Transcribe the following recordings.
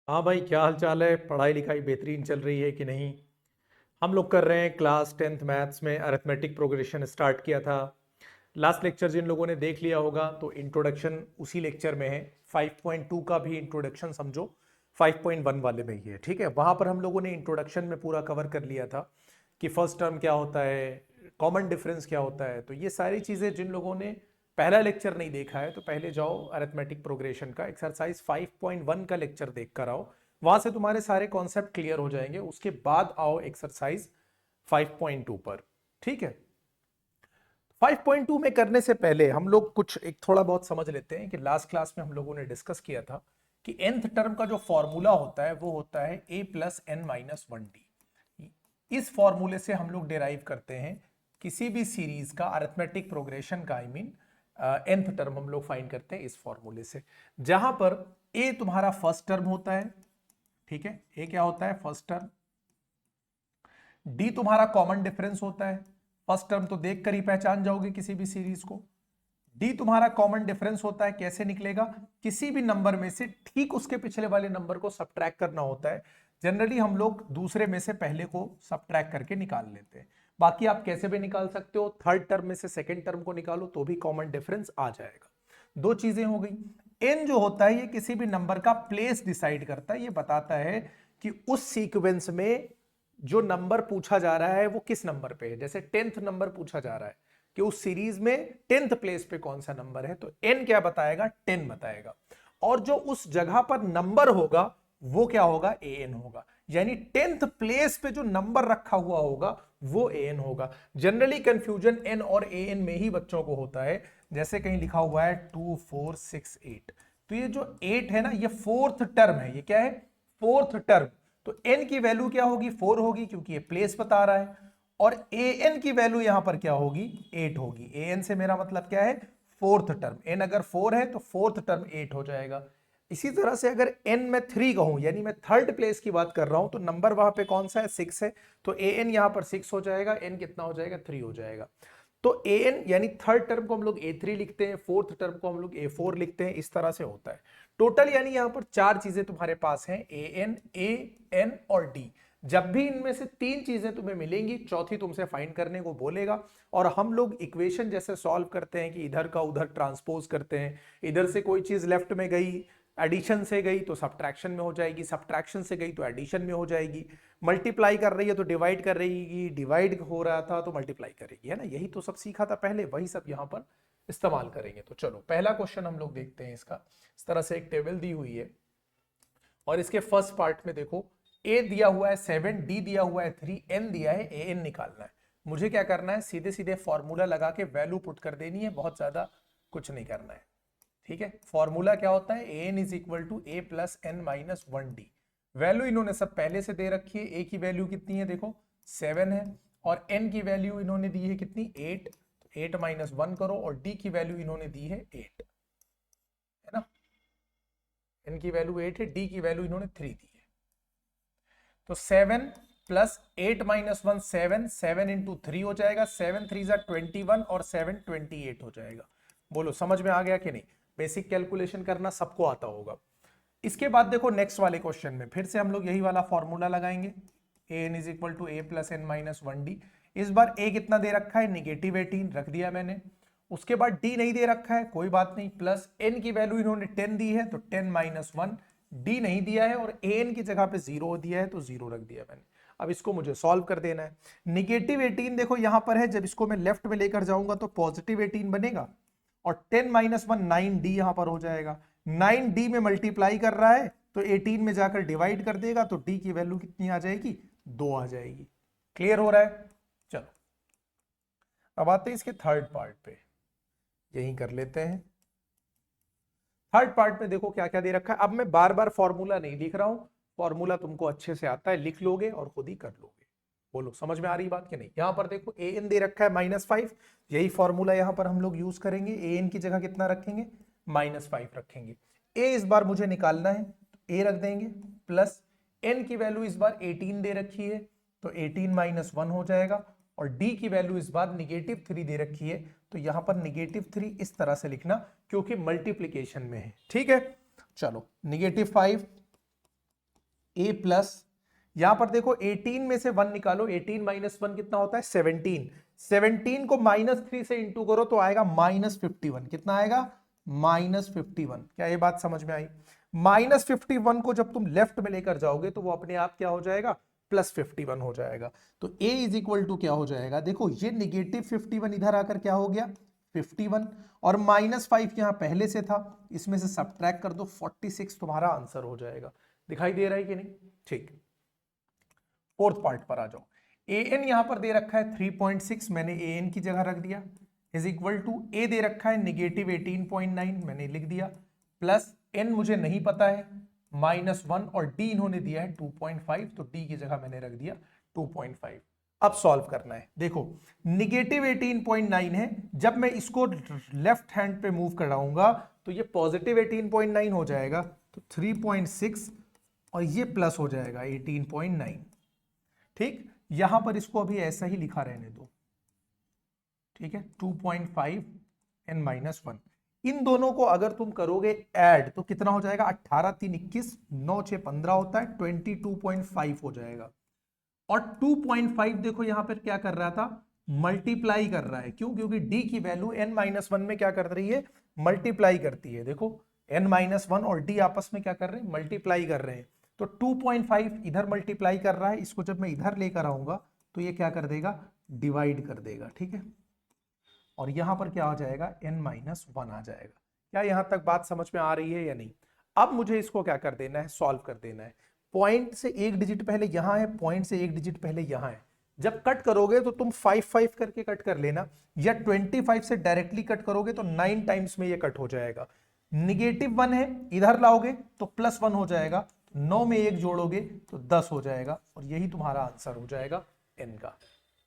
हाँ भाई, क्या हाल चाल है? पढ़ाई लिखाई बेहतरीन चल रही है कि नहीं? हम लोग कर रहे हैं क्लास 10th मैथ्स में अरिथमेटिक प्रोग्रेशन स्टार्ट किया था। लास्ट लेक्चर जिन लोगों ने देख लिया होगा तो इंट्रोडक्शन उसी लेक्चर में है। 5.2 का भी इंट्रोडक्शन समझो 5.1 वाले में ही है। ठीक है, वहां पर हम लोगों ने इंट्रोडक्शन में पूरा कवर कर लिया था कि फर्स्ट टर्म क्या होता है, कॉमन डिफरेंस क्या होता है। तो ये सारी चीजें जिन लोगों ने पहला लेक्चर नहीं देखा है तो पहले जाओ अरिथमेटिक प्रोग्रेशन का एक्सरसाइज 5.1 का लेक्चर देख कर आओ। वहां से तुम्हारे सारे कॉन्सेप्ट क्लियर हो जाएंगे। उसके बाद आओ एक्सरसाइज 5.2 पर। ठीक है, 5.2 में करने से पहले हम लोग कुछ एक थोड़ा बहुत समझ लेते हैं कि लास्ट क्लास में हम लोगों ने डिस्कस किया था कि nth टर्म का जो फॉर्मूला होता है वो होता है a plus N minus one D. इस फॉर्मूले से हम लोग डिराइव करते हैं किसी भी सीरीज का अरिथमेटिक प्रोग्रेशन का, आई मीन nth टर्म हम लोग फाइंड करते हैं इस फॉर्मूले से, जहां पर a तुम्हारा फर्स्ट टर्म होता है। ठीक है, a क्या होता है? First term. डी तुम्हारा कॉमन डिफरेंस होता है। फर्स्ट टर्म तो देख कर ही पहचान जाओगे किसी भी सीरीज को। डी तुम्हारा कॉमन डिफरेंस होता है। कैसे निकलेगा? किसी भी नंबर में से ठीक उसके पिछले वाले नंबर को सब्ट्रैक्ट करना होता है। जनरली हम लोग दूसरे में से पहले को सब्ट्रैक्ट करके निकाल लेते हैं। बाकी आप कैसे भी निकाल सकते हो, थर्ड टर्म में से सेकेंड टर्म को निकालो तो भी कॉमन डिफरेंस आ जाएगा। दो चीजें हो गई। एन जो होता है ये किसी भी नंबर का प्लेस डिसाइड करता है। ये बताता है कि उस सीक्वेंस में जो नंबर पूछा जा रहा है वो किस नंबर पे है। जैसे 10th नंबर पूछा जा रहा है कि उस सीरीज में 10th प्लेस पे कौन सा नंबर है, तो n क्या बताएगा? 10 बताएगा। और जो उस जगह पर नंबर होगा वो क्या होगा? an होगा। यानी 10th प्लेस पे जो नंबर रखा हुआ होगा वो an होगा। जनरली कंफ्यूजन n और an में ही बच्चों को होता है। जैसे कहीं लिखा हुआ है 2 4 6 8, तो ये जो 8 है ना, ये फोर्थ टर्म है। ये क्या है? Fourth term. तो n की वैल्यू क्या होगी? 4 होगी, क्योंकि ये प्लेस बता रहा है। और an की वैल्यू यहां पर क्या होगी? 8 होगी। an से मेरा मतलब क्या है? Fourth term. n अगर 4 है तो फोर्थ टर्म 8 हो जाएगा। इसी तरह से अगर n में 3 कहूं, यानी मैं थर्ड प्लेस की बात कर रहा हूं, तो नंबर वहां पे कौन सा है? 6 है। तो an यहां पर 6 हो जाएगा। n कितना हो जाएगा? 3 हो जाएगा। तो an यानी थर्ड टर्म को हम लोग a3 लिखते हैं, फोर्थ टर्म को हम लोग a4 लिखते हैं। इस तरह से होता है टोटल। यानी यहां पर चार चीजें तुम्हारे पास हैं, an, a, n और d। जब भी इनमें से तीन चीजें तुम्हें मिलेंगी, चौथी तुमसे फाइंड करने को बोलेगा। और हम लोग इक्वेशन जैसे सॉल्व करते हैं कि इधर का उधर ट्रांसपोज करते हैं। इधर से कोई चीज लेफ्ट में गई, एडिशन से गई तो सब्ट्रैक्शन में हो जाएगी, सब्ट्रैक्शन से गई तो एडिशन में हो जाएगी, मल्टीप्लाई कर रही है तो डिवाइड कर रहेगी, डिवाइड हो रहा था तो मल्टीप्लाई करेगी, है ना। यही तो सब सीखा था पहले, वही सब यहां पर इस्तेमाल करेंगे। तो चलो पहला क्वेश्चन हम लोग देखते हैं इसका। इस तरह से एक टेबल दी हुई है और इसके फर्स्ट पार्ट में देखो, ए दिया हुआ है 7, डी दिया हुआ है 3, एन दिया है, ए एन निकालना है। मुझे क्या करना है? सीधे सीधे फॉर्मूला लगा के वैल्यू पुट कर देनी है, बहुत ज्यादा कुछ नहीं करना है। ठीक है, फॉर्मूला क्या होता है? A N is equal to A plus N minus one D. Value इन्होंने सब पहले से दे रखी है। ए की वैल्यू कितनी है? देखो 7 है। और एन की वैल्यू इन्होंने दी है कितनी? 8। 8 माइनस वन करो, और डी की वैल्यू इन्होंने दी है 8, है ना। एन की वैल्यू 8 है, डी की वैल्यू इन्होंने 3 दी है। तो 7 प्लस 8 माइनस वन 7, 7 इंटू 3 हो जाएगा। 7 3 जा 21 और 7 28 हो जाएगा। बोलो समझ में आ गया कि नहीं? बेसिक कैलकुलेशन करना सबको आता होगा। इसके बाद देखो नेक्स्ट वाले क्वेश्चन में फिर से हम लोग यही वाला फॉर्मूला लगाएंगे, A N is equal to A plus N minus one D. इस बार ए कितना दे रखा है? निगेटिव 18 रख दिया मैंने। उसके बाद डी नहीं दे रखा है, कोई बात नहीं। प्लस एन की वैल्यू इन्होंने 10 दी है तो 10 माइनस वन। डी नहीं दिया है और ए एन की जगह पे 0 दिया है तो 0 रख दिया मैंने। अब इसको मुझे सॉल्व कर देना है। निगेटिव 18 देखो यहां पर है, जब इसको मैं लेफ्ट में लेकर जाऊंगा तो पॉजिटिव 18 बनेगा। और 10 माइनस वन 9d यहां पर हो जाएगा। 9d में मल्टीप्लाई कर रहा है तो 18 में जाकर डिवाइड कर देगा, तो d की वैल्यू कितनी आ जाएगी? 2 आ जाएगी। क्लियर हो रहा है? चलो अब आते हैं इसके थर्ड पार्ट पे, यही कर लेते हैं। थर्ड पार्ट में देखो क्या क्या दे रखा है। अब मैं बार बार फॉर्मूला नहीं लिख रहा हूं, फॉर्मूला तुमको अच्छे से आता है, लिख लोगे और खुद ही कर लोगे। बोलो समझ में आ रही बात कि नहीं? यहां पर देखो ए एन दे रखा है -5, यही फॉर्मूला यहां पर हम लोग यूज करेंगे। ए एन की जगह कितना रखेंगे? -5 रखेंगे। ए इस बार मुझे निकालना है तो ए रख देंगे, प्लस एन की वैल्यू इस बार 18 दे रखी है तो 18 माइनस वन हो जाएगा। और डी की वैल्यू इस बार -3 दे रखी है तो यहां पर -3 इस तरह से लिखना, क्योंकि मल्टीप्लीकेशन में है। ठीक है, चलो -5 ए प्लस, यहां पर देखो 18 में से 1 निकालो, 18 माइनस 1 कितना होता है 17, 17 को -3 से इंटू करो तो आएगा -51, कितना आएगा -51। क्या ये बात समझ में आई? -51 को जब तुम लेफ्ट में लेकर जाओगे तो वो अपने आप क्या हो जाएगा, +51 हो जाएगा। तो a इज इक्वल टू क्या हो जाएगा, देखो ये -51 इधर आकर क्या हो गया 51, और -5 यहां पहले से था, इसमें से सब्ट्रैक्ट कर दो 46 तुम्हारा आंसर हो जाएगा। दिखाई दे रहा है कि नहीं? ठीक, फोर्थ पार्ट पर आ जाओ। an यहां पर दे रखा है 3.6, मैंने an की जगह रख दिया, इज इक्वल टू a दे रखा है -18.9, मैंने लिख दिया, प्लस n मुझे नहीं पता है -1, और d इन्होंने दिया है 2.5, तो d की जगह मैंने रख दिया 2.5। अब सॉल्व करना है, देखो -18.9 है, जब मैं इसको लेफ्ट हैंड पे मूव कराऊंगा तो ये +18.9 हो जाएगा, तो 3.6 और ये प्लस हो जाएगा 18.9। ठीक, यहां पर इसको अभी ऐसा ही लिखा रहने दो, ठीक है, 2.5 n -1। इन दोनों को अगर तुम करोगे ऐड तो कितना हो जाएगा, 18 3 21, 9 6 15 होता है, 22.5 हो जाएगा। और 2.5 देखो यहां पर क्या कर रहा था, मल्टीप्लाई कर रहा है, क्यों? क्योंकि d की वैल्यू n-1 में क्या कर रही है, मल्टीप्लाई करती है। देखो n-1 और d आपस में क्या कर रहे हैं, मल्टीप्लाई कर रहे हैं। तो 2.5 इधर मल्टीप्लाई कर रहा है, इसको जब मैं इधर लेकर आऊंगा तो ये क्या कर देगा, डिवाइड कर देगा, ठीक है, और यहां पर क्या हो जाएगा, n-1 आ जाएगा। क्या यहां तक बात समझ में आ रही है या नहीं? अब मुझे इसको क्या कर देना है, सॉल्व कर देना है। पॉइंट से एक डिजिट पहले यहां है, पॉइंट से एक डिजिट पहले यहां है, जब कट करोगे तो तुम 5 करके कट कर लेना, या 25 से डायरेक्टली कट करोगे तो 9 टाइम्स में ये कट हो जाएगा। -1 है, इधर लाओगे तो +1 हो जाएगा, 9 में 1 जोड़ोगे तो 10 हो जाएगा, और यही तुम्हारा आंसर हो जाएगा n का।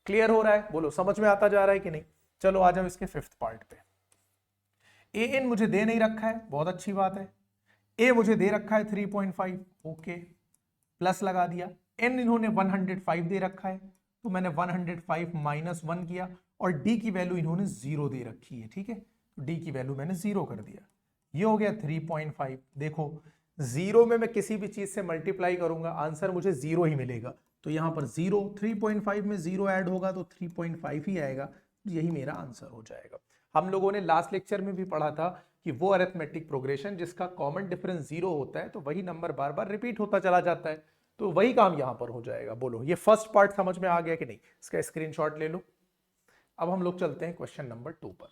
क्लियर हो रहा है? बोलो समझ में आता जा रहा है कि नहीं? चलो आ जाओ इसके फिफ्थ पार्ट पे। an मुझे दे नहीं रखा है, बहुत अच्छी बात है। a मुझे दे रखा है 3.5, ओके, प्लस लगा दिया। n इन्होंने 105 दे रखा है, तो मैंने 105 -1 किया, और d की वैल्यू इन्होंने 0 दे रखी है, ठीक है, तो d की वैल्यू मैंने 0 कर दिया। ये हो गया 3.5। देखो 0 में मैं किसी भी चीज से मल्टीप्लाई करूंगा, आंसर मुझे 0 ही मिलेगा, तो यहां पर 0, 3.5 में 0 ऐड होगा तो 3.5 ही आएगा, यही मेरा आंसर हो जाएगा। हम लोगों ने लास्ट लेक्चर में भी पढ़ा था कि वो अरिथमेटिक प्रोग्रेशन जिसका कॉमन डिफरेंस 0 होता है, तो वही नंबर बार बार रिपीट होता चला जाता है, तो वही काम यहां पर हो जाएगा। बोलो ये फर्स्ट पार्ट समझ में आ गया कि नहीं? इसका स्क्रीनशॉट ले लो। अब हम लोग चलते हैं क्वेश्चन नंबर 2 पर।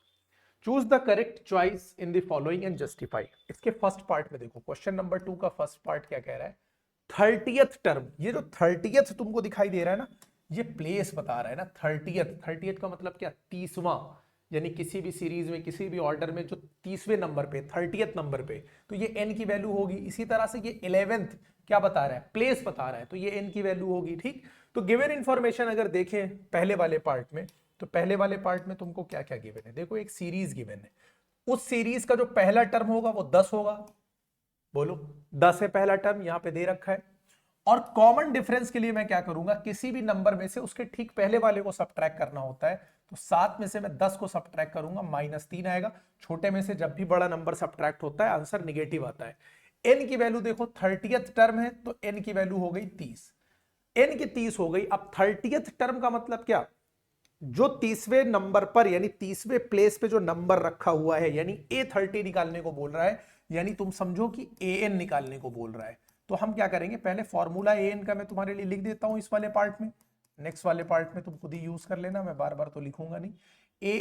Choose the correct choice in the following and justify. इसके फर्स्ट पार्ट में देखो, क्वेश्चन नंबर 2 का फर्स्ट पार्ट क्या कह रहा है, 30th टर्म, ये जो 30th तुमको दिखाई दे रहा है ना, ये प्लेस बता रहा है ना। 30th का मतलब क्या, 30वां, यानी किसी भी सीरीज में किसी भी ऑर्डर में जो 30वें नंबर पे, 30th नंबर पे, तो ये n की वैल्यू होगी। इसी तरह से ये 11th क्या बता रहा है, प्लेस बता रहा है, तो ये n की वैल्यू होगी। ठीक, तो गिवन इंफॉर्मेशन अगर देखें पहले वाले पार्ट में, तो पहले वाले पार्ट में तुमको क्या क्या गिवन है, देखो एक सीरीज गिवन है, उस सीरीज का जो पहला टर्म होगा वो 10 होगा। बोलो 10 है पहला टर्म, यहां पे दे रखा है। और कॉमन डिफरेंस के लिए मैं क्या करूंगा, किसी भी नंबर में से उसके ठीक पहले वाले को सब्ट्रैक्ट करना होता है, तो 7 में से मैं 10 को सब्ट्रैक्ट करूंगा, -3 आएगा। छोटे में से जब भी बड़ा नंबर सब्ट्रैक्ट होता है आंसर निगेटिव आता है। n की वैल्यू देखो 30th टर्म है, तो n की वैल्यू हो गई 30, n की 30 हो गई। अब 30th टर्म का मतलब क्या, जो 30वें नंबर पर यानी 30वें प्लेस पे जो नंबर रखा हुआ है, यानी A30 निकालने को बोल रहा है, यानी तुम समझो कि an निकालने को बोल रहा है। तो हम क्या करेंगे, पहले फॉर्मूला an का मैं तुम्हारे लिए लिख देता हूं इस वाले पार्ट में, नेक्स्ट वाले पार्ट में तुम खुद ही यूज कर लेना, मैं बार बार तो लिखूंगा नहीं।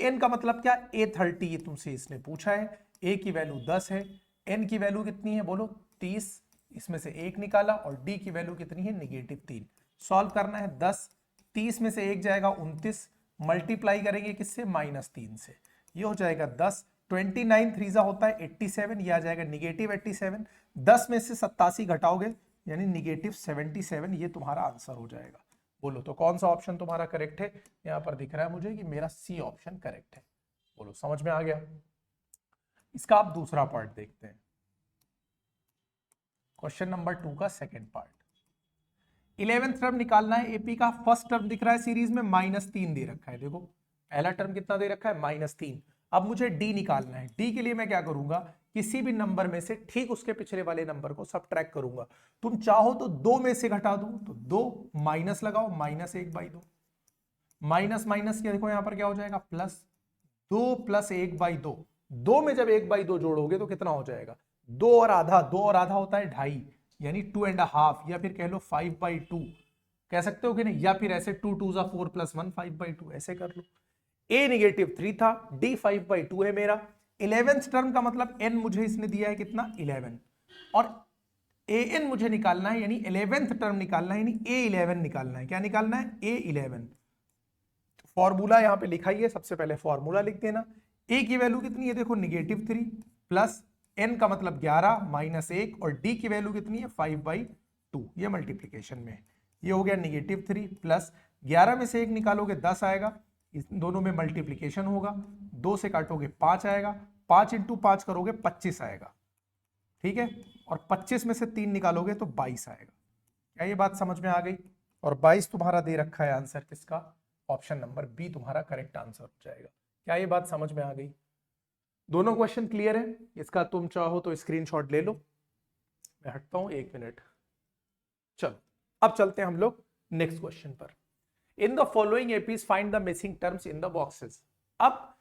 an का मतलब क्या, A30 तुमसे इसने पूछा है, a की वैल्यू 10 है, n की वैल्यू कितनी है बोलो 30, इसमें से 1 निकाला, और d की वैल्यू कितनी है -3। सॉल्व करना है, 10 30 में से 1 जाएगा 29, मल्टीप्लाई करेंगे किससे, -3 से, ये हो जाएगा 10, 29 3 होता है 87, ये आ जाएगा -87। 10 में से 87 घटाओगे यानी -77, ये तुम्हारा आंसर हो जाएगा। बोलो तो कौन सा ऑप्शन तुम्हारा करेक्ट है? यहां पर दिख रहा है मुझे कि मेरा सी ऑप्शन करेक्ट है। बोलो समझ में आ गया? इसका आप दूसरा पार्ट देखते हैं, क्वेश्चन नंबर 2 का सेकेंड पार्ट। 11th टर्म निकालना है एपी का। फर्स्ट टर्म दिख रहा है सीरीज में -3 दे रखा है, देखो पहला टर्म कितना दे रखा है, -3। अब मुझे डी निकालना है। डी के लिए मैं क्या करूंगा, किसी भी नंबर में से ठीक उसके पिछले वाले नंबर को सब्ट्रैक्ट करूंगा। तुम चाहो तो 2 में से घटा दो, तो 2 माइनस लगाओ, -1/2, माइनस माइनस के देखो यहां पर क्या हो जाएगा, प्लस 2 + 1/2। 2 में जब 1/2 जोड़ोगे तो कितना हो जाएगा, 2 और आधा, 2 और आधा होता है 2.5, यानी 2.5, या फिर कह लो 5/2 कह सकते हो कि नहीं, या फिर ऐसे 2 2 4 + 1 5/2 ऐसे कर लो। a -3 था, d 5/2 है मेरा। 11th टर्म का मतलब n मुझे इसने दिया है कितना, 11, और an मुझे निकालना है, यानी 11th टर्म निकालना है, यानी a11 निकालना है। क्या निकालना है, a11। फॉर्मूला यहां पे लिखा ही है, सबसे पहले फॉर्मूला लिख देना। a की वैल्यू कितनी है, देखो -3 प्लस n का मतलब 11 -1, और d की वैल्यू कितनी है, 5/2, ये मल्टीप्लीकेशन में है। ये हो गया -3 प्लस 11 में से 1 निकालोगे 10 आएगा, इस दोनों में मल्टीप्लीकेशन होगा, 2 से काटोगे 5 आएगा, 5 × 5 करोगे 25 आएगा, ठीक है, और 25 में से 3 निकालोगे तो 22 आएगा। क्या ये बात समझ में आ गई? और 22 तुम्हारा दे रखा है आंसर किसका, ऑप्शन नंबर बी तुम्हारा करेक्ट आंसर हो जाएगा। क्या ये बात समझ में आ गई? दोनों क्वेश्चन क्लियर है? इसका तुम चाहो तो स्क्रीनशॉट ले लो, मैं हटता हूं 1 मिनट। चलो अब चलते हैं हम लोग नेक्स्ट क्वेश्चन पर। In the following APs find the missing terms in the boxes. अब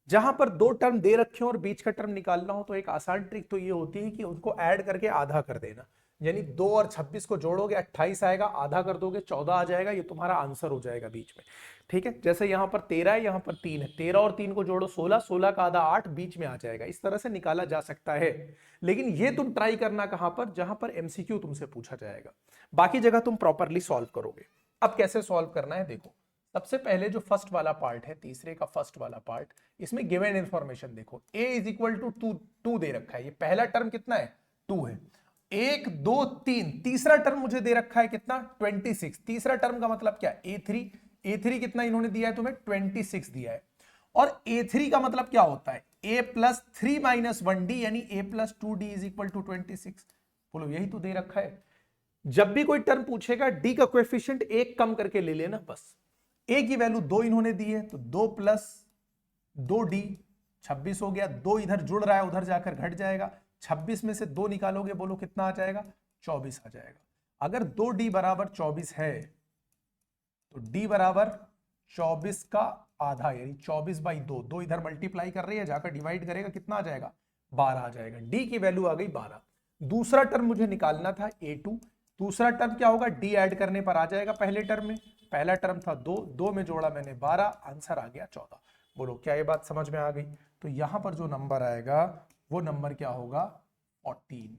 जहां पर 2 टर्म दे रखे हो और बीच का टर्म निकालना हो तो एक आसान ट्रिक तो ये होती है कि उनको ऐड करके आधा कर देना, यानी 2 और 26 को जोड़ोगे 28 आएगा, आधा कर दोगे 14 आ जाएगा, ये तुम्हारा आंसर हो जाएगा बीच में, ठीक है। जैसे यहां पर 13 है, यहां पर 3 है, 13 और 3 को जोड़ो 16, 16 का आधा 8, बीच में आ जाएगा। इस तरह से निकाला जा सकता है, लेकिन ये तुम ट्राई करना कहां पर, जहां पर एमसीक्यू तुमसे पूछा जाएगा, बाकी जगह तुम प्रॉपरली सॉल्व करोगे। अब कैसे सॉल्व करना है देखो, सबसे पहले जो फर्स्ट वाला पार्ट है, तीसरे का फर्स्ट वाला पार्ट, इसमें गिवन इंफॉर्मेशन देखो, a = 2 दे रखा है, ये पहला टर्म कितना है, 2 है, 1 2 3, तीसरा टर्म मुझे दे रखा है कितना, 26, तीसरा टर्म का मतलब क्या, a3 कितना इन्होंने दिया है तुम्हें, 26 दिया है, और a3 का मतलब क्या होता है, a + 3 - 1d, यानी a + 2d = 26। बोलो यही तो दे रखा है। जब भी कोई टर्म पूछेगा d का कोएफिशिएंट 1 कम करके ले लेना बस। a की वैल्यू 2 इन्होंने दी है, तो 2 + 2d 26 हो गया, 2 इधर जुड़ रहा है उधर जाकर घट जाएगा, 26 में से 2 निकालोगे, बोलो कितना आ जाएगा, 24 आ जाएगा। अगर 2d = 24 है तो d = 24 का आधा, यानी 24/2, 2 इधर मल्टीप्लाई कर रही है, जाकर डिवाइड करेगा, कितना आ जाएगा, 12 आ जाएगा। d की वैल्यू आ गई 12। दूसरा टर्म मुझे निकालना था a2, दूसरा टर्म क्या होगा, d ऐड करने पर आ जाएगा पहले टर्म में, पहला टर्म था 2, 2 में जोड़ा मैंने 12, आंसर आ गया 14। बोलो क्या ये बात समझ में आ गई? तो यहां पर जो नंबर आएगा वो नंबर क्या होगा, 14।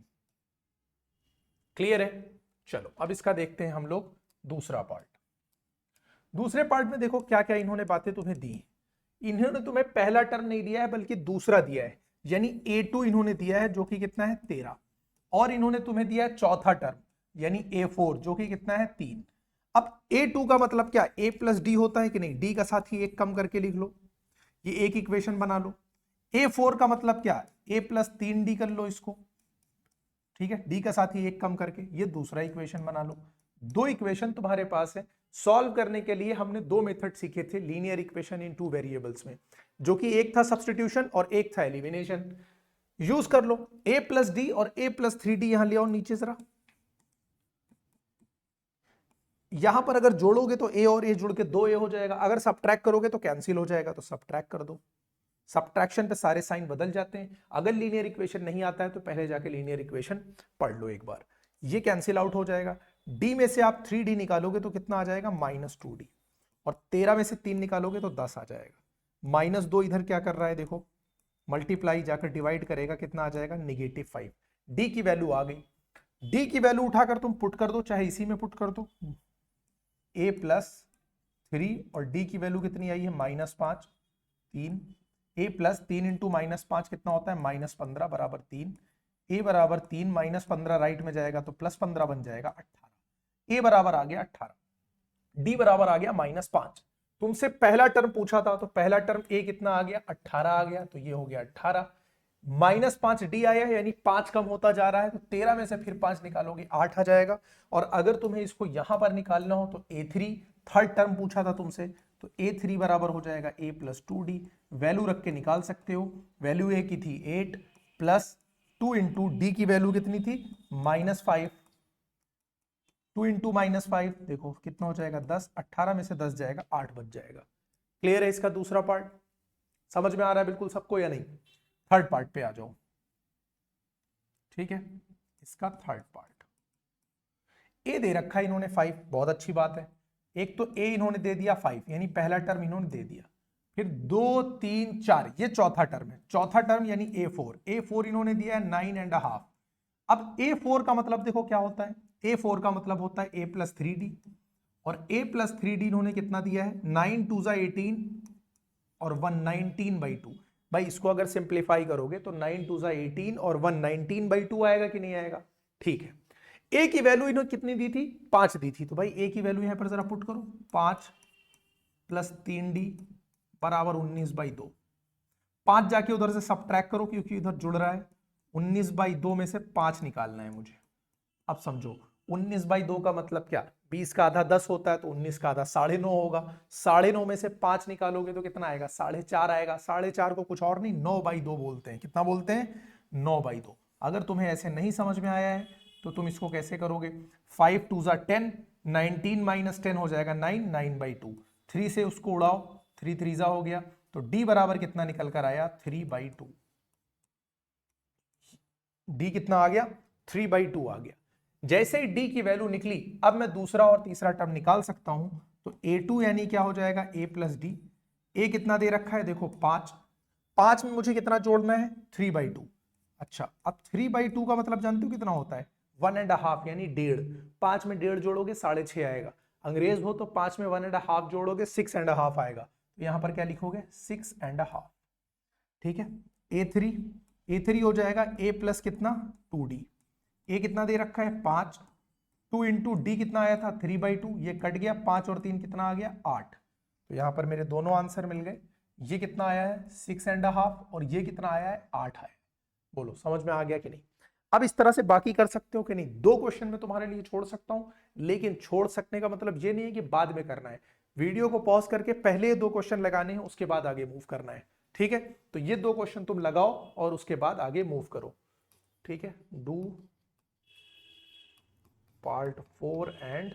क्लियर है? चलो अब इसका देखते हैं हम लोग दूसरा पार्ट। दूसरे पार्ट में देखो क्या क्या इन्होंने बातें तुम्हें दी। इन्होंने तुम्हें पहला टर्म नहीं दिया है बल्कि दूसरा दिया है, यानी a2 इन्होंने दिया है जो कि कितना है, 13, और इन्होंने तुम्हें दिया है चौथा टर्म यानी a4 जो कि कितना है, 3। अब a2 का मतलब क्या, a + d होता है कि नहीं, d का साथ ही 1 कम करके लिख लो, ये एक इक्वेशन बना लो। a4 का मतलब क्या, a + 3d कर लो इसको, ठीक है, d का साथ ही 1 कम करके, ये दूसरा इक्वेशन बना लो। 2 इक्वेशन तुम्हारे पास है। सॉल्व करने के लिए हमने 2 मेथड सीखे थे लीनियर इक्वेशन इन 2 वेरिएबल्स में, जो कि एक था सब्स्टिट्यूशन और एक था एलिमिनेशन। यूज कर लो, a + d और a + 3d यहां ले आओ नीचे जरा। यहां पर अगर जोड़ोगे तो a और a जुड़ के 2a हो जाएगा, अगर सब्ट्रैक्ट करोगे तो कैंसिल हो जाएगा, तो सब्ट्रैक्ट कर दो। सब्ट्रैक्शन पे सारे साइन बदल जाते हैं। अगर लीनियर इक्वेशन नहीं आता है तो पहले जाके लीनियर इक्वेशन पढ़ लो एक बार, ये कैंसिल आउट हो जाएगा। d में से आप 3d निकालोगे तो कितना आ जाएगा, -2d, और 13 में से 3 निकालोगे तो 10 आ जाएगा। -2 इधर क्या कर रहा है देखो, मल्टीप्लाई जाकर डिवाइड करेगा, कितना आ जाएगा, -5। d की वैल्यू आ गई, d की वैल्यू उठाकर तुम पुट कर दो, चाहे इसी में पुट कर दो, a + 3 और d की वैल्यू कितनी आई है, -5, 3, a + 3 × -5 कितना होता है, -15 = 3, a = 3 -15 राइट में जाएगा तो +15 बन जाएगा 18, a बराबर आ गया 18, d बराबर आ गया -5। तुमसे पहला टर्म पूछा था तो पहला टर्म a कितना आ गया, 18 आ गया, तो ये हो गया 18, -5 d आया है, यानी 5 कम होता जा रहा है, तो 13 में से फिर 5 निकालोगे 8 आ जाएगा। और अगर तुम्हें इसको यहां पर निकालना हो तो a3 थर्ड टर्म पूछा था तुमसे, तो A3 बराबर हो जाएगा A प्लस 2D। वैल्यू रख के निकाल सकते हो। वैल्यू A की थी 8 प्लस 2 इंटू डी की वैल्यू कितनी थी -5। 2 इंटू -5 देखो कितना हो जाएगा 10। 18 में से 10 जाएगा 8 बच जाएगा। क्लियर है इसका दूसरा पार्ट? समझ में आ रहा है बिल्कुल सबको या नहीं? थर्ड पार्ट पे आ जाओ। ठीक है, इसका थर्ड पार्ट ए दे रखा है इन्होंने 5, बहुत अच्छी बात है। एक तो ए इन्होंने दे दिया 5, यानी पहला टर्म इन्होंने दे दिया। फिर 2 3 4 ये चौथा टर्म है। चौथा टर्म यानी A4 इन्होंने दिया है 9.5। अब A4 का मतलब देखो क्या होता है। A4 का मतलब होता है A प्लस 3D, और A प्लस 3D इन्होंने कितना दिया है 9 2 18 और 119/2। भाई इसको अगर सिंप्लीफाई करोगे तो 9 2 18 और 119/2 आएगा कि नहीं आएगा? ठीक है। ए की वैल्यू इन्होंने कितनी दी थी 5 दी थी, तो भाई ए की वैल्यू यहां पर जरा पुट करो। 5 प्लस 3D बराबर 19/2। 5 जाके उधर से सब्ट्रैक्ट करो क्योंकि उधर जुड़ रहा है। 19/2 में से 5 निकालना है मुझे। अब समझो 19/2 का मतलब क्या, 20 का आधा 10 होता है, तो 19 का आधा 9.5 होगा। 9.5 में से 5 निकालोगे तो कितना आएगा 4.5 आएगा। 4.5 को कुछ और नहीं 9/2 बोलते हैं। कितना बोलते हैं 9/2। अगर तुम्हें ऐसे नहीं समझ में आया है तो तुम इसको कैसे करोगे, 5 2 10, 19 माइनस 10 हो जाएगा 9, 9/2। 3 से उसको उड़ाओ, 3 3 हो गया, तो डी बराबर कितना निकल कर आया 3/2। डी कितना आ गया 3/2 आ गया। जैसे ही डी की वैल्यू निकली, अब मैं दूसरा और तीसरा टर्म निकाल सकता हूं। तो A2 यानी क्या हो जाएगा A प्लस डी। ए कितना दे रखा है देखो 5। 5 में मुझे कितना जोड़ना है 3/2। अच्छा, अब 3/2 का मतलब जानते हो कितना होता है 1.5 यानी 1.5। 5 में 1.5 जोड़ोगे 6.5 आएगा। अंग्रेज हो तो 5 में 1.5 जोड़ोगे 6.5 आएगा। तो यहां पर क्या लिखोगे 6.5। ठीक है। A3 हो जाएगा A प्लस कितना 2D। ए कितना दे रखा है 5। 2 इंटू डी कितना आया था 3/2, ये कट गया। 5 और 3 कितना आ गया 8। तो यहां पर मेरे दोनों आंसर मिल गए। ये कितना आया है 6.5 और ये कितना आया है 8 आया। बोलो समझ में आ गया कि नहीं? अब इस तरह से बाकी कर सकते हो कि नहीं? 2 क्वेश्चन में तुम्हारे लिए छोड़ सकता हूं, लेकिन छोड़ सकने का मतलब ये नहीं है कि बाद में करना है। वीडियो को पॉज करके पहले 2 क्वेश्चन लगाने हैं, उसके बाद आगे मूव करना है। ठीक है, तो ये 2 क्वेश्चन तुम लगाओ और उसके बाद आगे मूव करो। ठीक है, डू पार्ट 4 एंड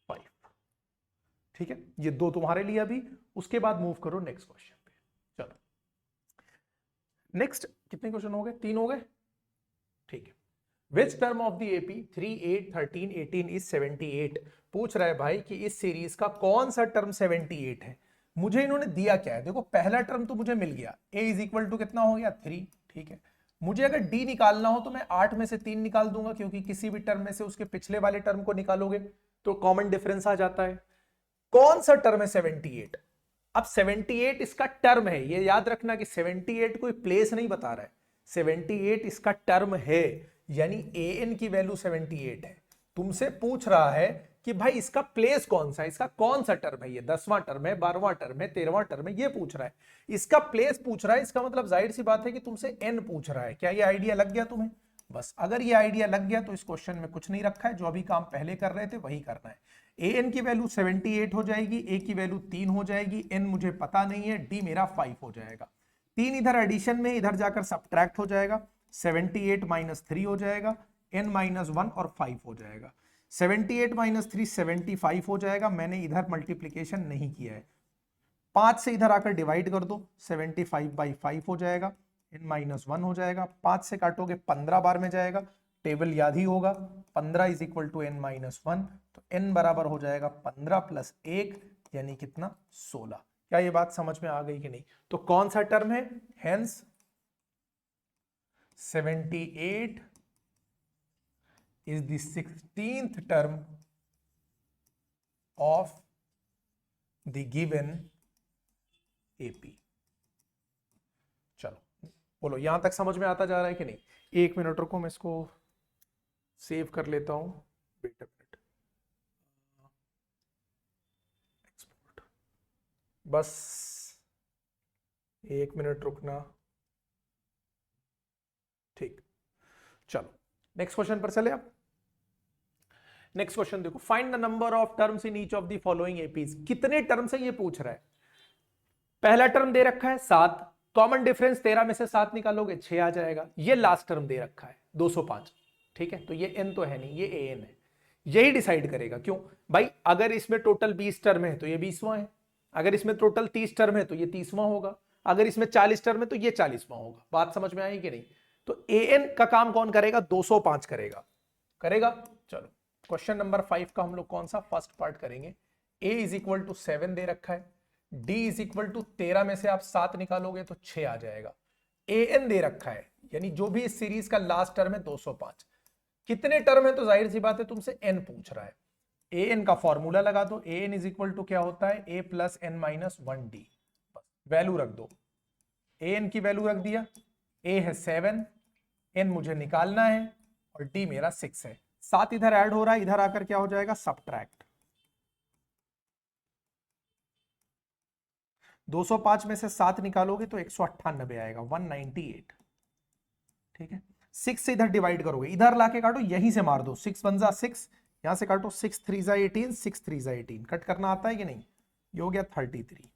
5। ठीक है, ये 2 तुम्हारे लिए अभी, उसके बाद मूव करो नेक्स्ट क्वेश्चन पे। चलो नेक्स्ट कितने क्वेश्चन हो गए 3 हो गए। ठीक है, which term of the AP 3 8 13 18 is 78। पूछ रहा है भाई कि इस सीरीज का कौन सा टर्म 78 है। मुझे इन्होंने दिया क्या है, देखो पहला टर्म तो मुझे मिल गया a इज इक्वल टू कितना हो गया 3। ठीक है, मुझे अगर d निकालना हो तो मैं 8 में से 3 निकाल दूंगा, क्योंकि किसी भी टर्म में से उसके पिछले वाले टर्म को निकालोगे तो कॉमन डिफरेंस आ जाता है। कौन सा टर्म है 78? अब 78 इसका टर्म है, ये याद रखना कि 78 कोई प्लेस नहीं बता रहा है, 78 इसका टर्म है, यानी an की वैल्यू 78 है। तुमसे पूछ रहा है कि भाई इसका प्लेस कौन सा है, इसका कौन सा टर्म है, ये 10वां टर्म है, 12वां टर्म है, 13वां टर्म है, ये पूछ रहा है। इसका प्लेस पूछ रहा है, इसका मतलब जाहिर सी बात है कि तुमसे n पूछ रहा है। क्या ये आइडिया लग गया तुम्हें? बस अगर ये आइडिया लग गया तो इस क्वेश्चन में कुछ नहीं रखा है, जो अभी काम पहले कर रहे थे वही करना है। an की वैल्यू 78 हो जाएगी, a की वैल्यू 3 हो जाएगी, n मुझे पता नहीं है, d मेरा 5 हो जाएगा। 3 इधर एडिशन में, इधर जाकर सब्ट्रैक्ट हो जाएगा, 78 माइनस 3 हो जाएगा, n माइनस 1 और 5 हो जाएगा। 78 माइनस 3 75 हो जाएगा। मैंने इधर मल्टीप्लीकेशन नहीं किया है, 5 से इधर आकर डिवाइड कर दो, 75/5 हो जाएगा, n माइनस 1 हो जाएगा। 5 से काटोगे 15 बार में जाएगा, टेबल याद ही होगा, 15 is equal to n minus 1। तो n बराबर हो जाएगा 15 प्लस 1 यानी कितना 16। क्या ये बात समझ में आ गई कि नहीं? तो कौन सा टर्म है, hence 78 is the 16th term of the given AP। चलो बोलो यहां तक समझ में आता जा रहा है कि नहीं? 1 मिनट रुको, मैं इसको सेव कर लेता हूं। वेट अ मिनट, एक्सपोर्ट, बस 1 मिनट रुकना। ठीक, चलो नेक्स्ट क्वेश्चन पर चले। अब नेक्स्ट क्वेश्चन देखो, find the number of terms in each of the following APs. कितने टर्म्स है ये पूछ रहा है। पहला टर्म दे रखा है 7, कॉमन डिफरेंस 13 में से 7 निकालोगे 6 आ जाएगा। ये लास्ट टर्म दे रखा है 205, ठीक है, तो ये n तो है नहीं, ये an है। यही डिसाइड करेगा, क्यों भाई, अगर इसमें टोटल 20 टर्म है तो ये 20वां है, अगर इसमें टोटल 30 टर्म है तो ये 30वां होगा, अगर इसमें 40 टर्म है तो ये 40वां होगा। बात समझ में आई कि नहीं। तो an का काम कौन करेगा, 205 करेगा, करेगा। चलो क्वेश्चन नंबर 5 का हम लोग कौन सा फर्स्ट पार्ट करेंगे। a इज इक्वल टू 7 दे रखा है, d इज इक्वल टू 13 में से आप 7 निकालोगे तो 6 आ जाएगा। an दे रखा है, यानी जो भी इस सीरीज का लास्ट टर्म है 205। कितने टर्म है, तो जाहिर सी बात है तुमसे n पूछ रहा है। an का फॉर्मूला लगा दो, an इज इक्वल टू क्या होता है, a plus n minus 1d। Value रख दो, an की वैल्यू रख दिया, a है 7, n मुझे निकालना है और d मेरा 6 है। 7 इधर ऐड हो रहा है, इधर आकर क्या हो जाएगा, सब्ट्रैक्ट। 205 में से 7 निकालोगे तो 198 आएगा, 198, ठीक है। 6 से इधर डिवाइड करोगे, इधर लाके काटो, यहीं से मार दो, 6 1 जा 6, यहां से काटो, 6 3 जा 18, 6 3 जा 18, कट करना आता है कि नहीं, ये हो गया 33।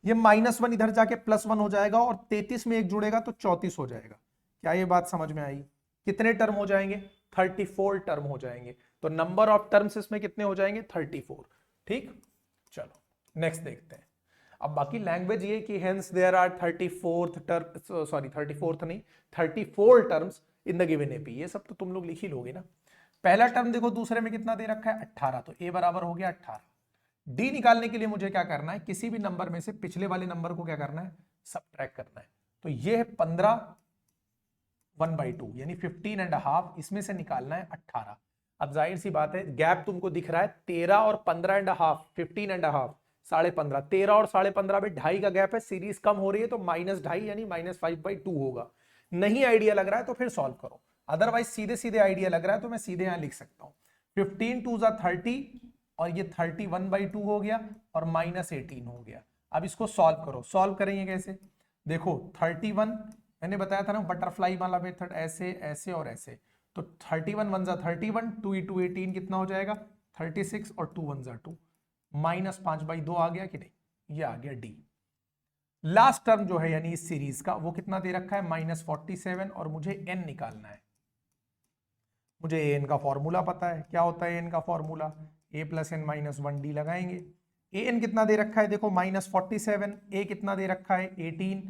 ये -1 इधर जाके +1 हो जाएगा और 33 में 1 जुड़ेगा तो 34 हो जाएगा। क्या ये बात समझ में आई। कितने टर्म हो जाएंगे, 34 टर्म हो जाएंगे। तो नंबर ऑफ टर्म्स इसमें कितने हो जाएंगे, 34, ठीक। चलो नेक्स्ट देखते हैं। अब बाकी लैंग्वेज ये कि hence there are 34th term, sorry 34th नहीं, 34 terms in the given AP. ये सब तो तुम लोग लिख ही लोगे ना। पहला टर्म देखो दूसरे में कितना दे रखा है, 18, तो a बराबर हो गया 18। डी निकालने के लिए मुझे क्या करना है, किसी भी नंबर में से पिछले वाले नंबर को क्या करना है, सबट्रैक्ट करना है। तो ये है 15 1/2 यानी 15.5, इसमें से निकालना है 18। अब जाहिर सी बात है गैप तुमको दिख रहा है 13 और 15.5, 15.5, 15.5, 13 और 15.5 में 2.5 का गैप है, सीरीज कम हो रही है तो -2.5 यानी -5/2 होगा। नहीं आइडिया लग रहा है तो फिर सॉल्व करो, अदरवाइज सीधे सीधे आइडिया लग रहा है तो मैं सीधे यहां लिख सकता हूं 15 2 30 और ये 31/2 हो गया और -18 हो गया। अब इसको सॉल्व करो, सॉल्व करेंगे कैसे, देखो 31 मैंने बताया था ना बटरफ्लाई वाला मेथड, ऐसे ऐसे और ऐसे। तो 31 1 जा 31, 2 2 18 कितना हो जाएगा 36 और 2 1 जा 2, -5/2 आ गया कि नहीं, ये आ गया डी। लास्ट टर्म जो है यानी इस सीरीज का वो कितना दे रखा है, -47 और मुझे n निकालना है। मुझे an का फॉर्मूला पता है, क्या होता है an का formula, a plus n minus 1d लगाएंगे। an कितना दे रखा है, देखो -47, a कितना दे रखा है 18,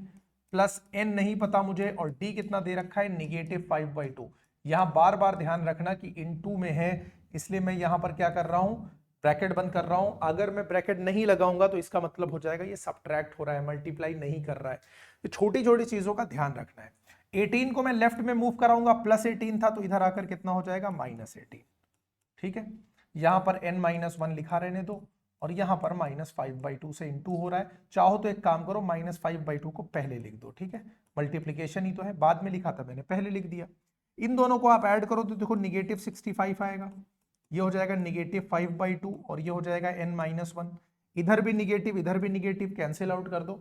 प्लस n नहीं पता मुझे, और d कितना दे रखा है -5/2। यहां बार बार ध्यान रखना कि इनटू में है, इसलिए मैं यहां पर क्या कर रहा हूं, ब्रैकेट बंद कर रहा हूं। अगर मैं ब्रैकेट नहीं लगाऊंगा तो इसका मतलब हो जाएगा ये सब्ट्रैक्ट हो रहा है, मल्टीप्लाई नहीं कर रहा है। तो छोटी छोटी चीजों का ध्यान रखना है। 18 को मैं लेफ्ट में मूव कराऊंगा, +18 था तो इधर आकर कितना हो जाएगा -18, ठीक है। यहां पर n-1 लिखा रहने दो और यहां पर -5/2 से इंटू हो रहा है। चाहो तो एक काम करो, -5/2 को पहले लिख दो, ठीक है, मल्टीप्लीकेशन ही तो है, बाद में लिखा था मैंने, पहले लिख दिया। इन दोनों को आप ऐड करो तो देखो -65 आएगा, ये हो जाएगा -5/2 और ये हो जाएगा n-1, इधर भी निगेटिव इधर भी निगेटिव, कैंसिल आउट कर दो।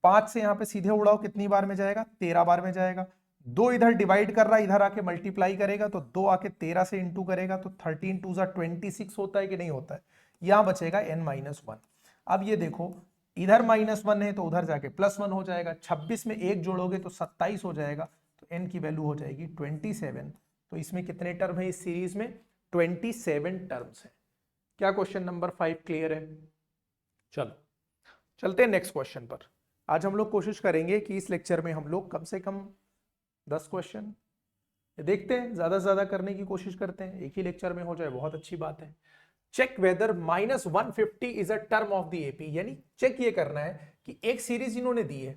5 से यहां पे सीधे उड़ाओ, कितनी बार में जाएगा, 13 बार में जाएगा। 2 इधर डिवाइड कर रहा है, इधर आके मल्टीप्लाई करेगा तो 2 आके 13 से इंटू करेगा तो 13 2 26 होता है कि नहीं होता है, यहां बचेगा n-1। अब ये देखो इधर -1 है तो उधर जाके +1 हो जाएगा, 26 में 1 जोड़ोगे तो 27 हो जाएगा, तो n की वैल्यू हो जाएगी 27। तो इसमें कितने टर्म है इस सीरीज में, 27 टर्म्स है। क्या क्वेश्चन नंबर 5 क्लियर है। चलो चलते हैं नेक्स्ट क्वेश्चन पर। आज हम लोग कोशिश करेंगे कि इस लेक्चर में हम लोग कम से कम 10 क्वेश्चन देखते हैं, ज्यादा से ज्यादा करने की कोशिश करते हैं, एक ही लेक्चर में हो जाए बहुत अच्छी बात है। Check whether -150 is a term of the AP, यानी चेक ये करना है कि एक सीरीज इन्होंने दी है,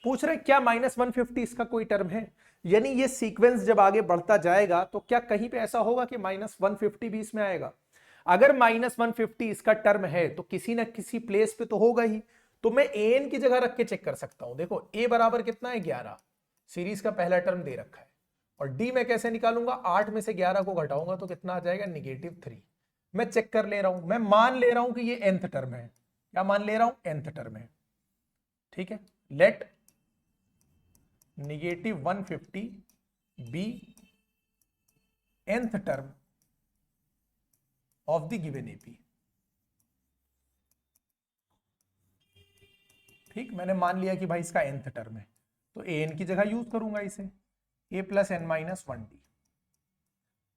पूछ रहे क्या -150 इसका कोई टर्म है, यानी ये सीक्वेंस जब आगे बढ़ता जाएगा तो क्या कहीं पे ऐसा होगा कि -150 भी इसमें आएगा। अगर -150 इसका टर्म है तो किसी ना किसी प्लेस पे तो होगा ही, तो मैं an की जगह रख के चेक कर सकता हूं। देखो a बराबर कितना है 11, सीरीज का पहला टर्म दे रखा है, और d मैं कैसे निकालूंगा, 8 में से 11 को घटाऊंगा तो कितना आ जाएगा -3। मैं चेक कर ले रहा हूं, मैं मान ले रहा हूं कि ये nth टर्म है, क्या मान ले रहा हूं, nth टर्म है, ठीक है। Let -150 be nth term of the given AP. ठीक, मैंने मान लिया कि भाई इसका nth टर्म है, तो ए एन की जगह यूज करूंगा इसे, ए प्लस एन माइनस 1d।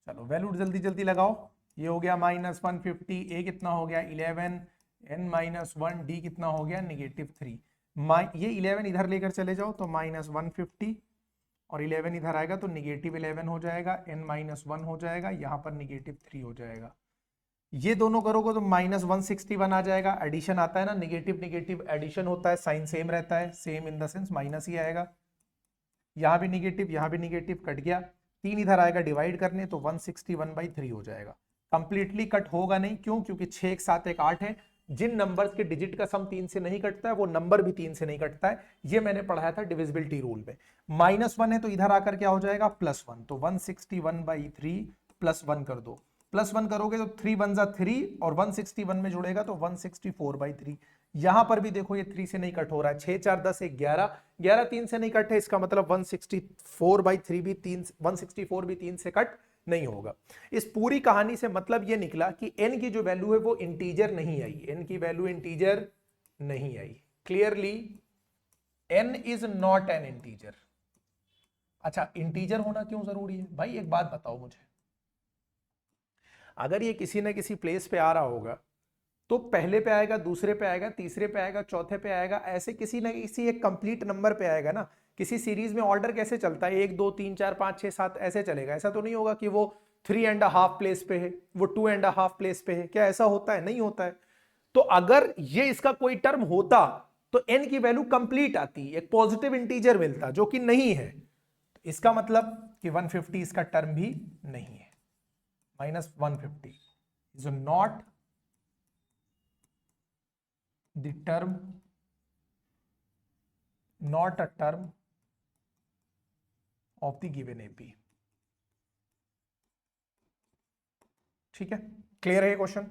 चलो वैल्यू जल्दी जल्दी लगाओ, ये हो गया -150, ए कितना हो गया 11, एन माइनस 1, डी कितना हो गया -3। ये 11 इधर लेकर चले जाओ तो -150 और 11 इधर आएगा तो -11 हो जाएगा, n माइनस 1 हो जाएगा, यहाँ पर -3 हो जाएगा। ये दोनों करोगे तो -161 आ जाएगा। एडिशन आता है ना, निगेटिव निगेटिव एडिशन होता है, साइन सेम रहता है, same in the sense minus ही आएगा। यहाँ भी निगेटिव, यहाँ भी निगेटिव, कट गया। 3 इधर आएगा डिवाइड करने तो 161/3 हो जाएगा। कंप्लीटली कट होगा नहीं, क्यों? क्योंकि 6 1 7 1 8 है। जिन नंबर्स के डिजिट का सम 3 से नहीं कटता है वो नंबर भी 3 से नहीं कटता है। ये मैंने पढ़ाया था डिविजिबिलिटी रूल में। -1 है तो इधर आकर क्या हो जाएगा +1, तो 161/3 +1 कर दो। +1 करोगे तो 3 1 जा 3 और 161 में जुड़ेगा तो 164/3। यहां पर भी देखो ये 3 से नहीं कट हो रहा है, 6 4 10 11, 11 3 से नहीं कट है, इसका मतलब 164/3 भी 3, 164 भी 3 से कट नहीं होगा। इस पूरी कहानी से मतलब ये निकला कि n की जो वैल्यू है वो इंटीजर नहीं आई, n की वैल्यू इंटीजर नहीं आई। Clearly n is not an integer. अच्छा, इंटीजर होना क्यों जरूरी है भाई? एक बात बताओ मुझे, अगर ये किसी ना किसी प्लेस पे आ रहा होगा तो पहले पे आएगा, दूसरे पे आएगा, तीसरे पे आएगा, चौथे पे आएगा, ऐसे किसी ना किसी एक कंप्लीट नंबर पे आएगा ना। किसी सीरीज में ऑर्डर कैसे चलता है, 1 2 3 4 5 6 7 ऐसे चलेगा। ऐसा तो नहीं होगा कि वो 3.5 प्लेस पे है, वो 2.5 प्लेस पे है। क्या ऐसा होता है? नहीं होता है। तो अगर ये इसका कोई टर्म होता तो n की वैल्यू कंप्लीट आती, एक पॉजिटिव इंटीजर मिलता, जो कि नहीं है। इसका मतलब कि 150 इसका टर्म भी नहीं है। -150 is not the term, not a term of the given AP। ठीक है, क्लियर है ये क्वेश्चन?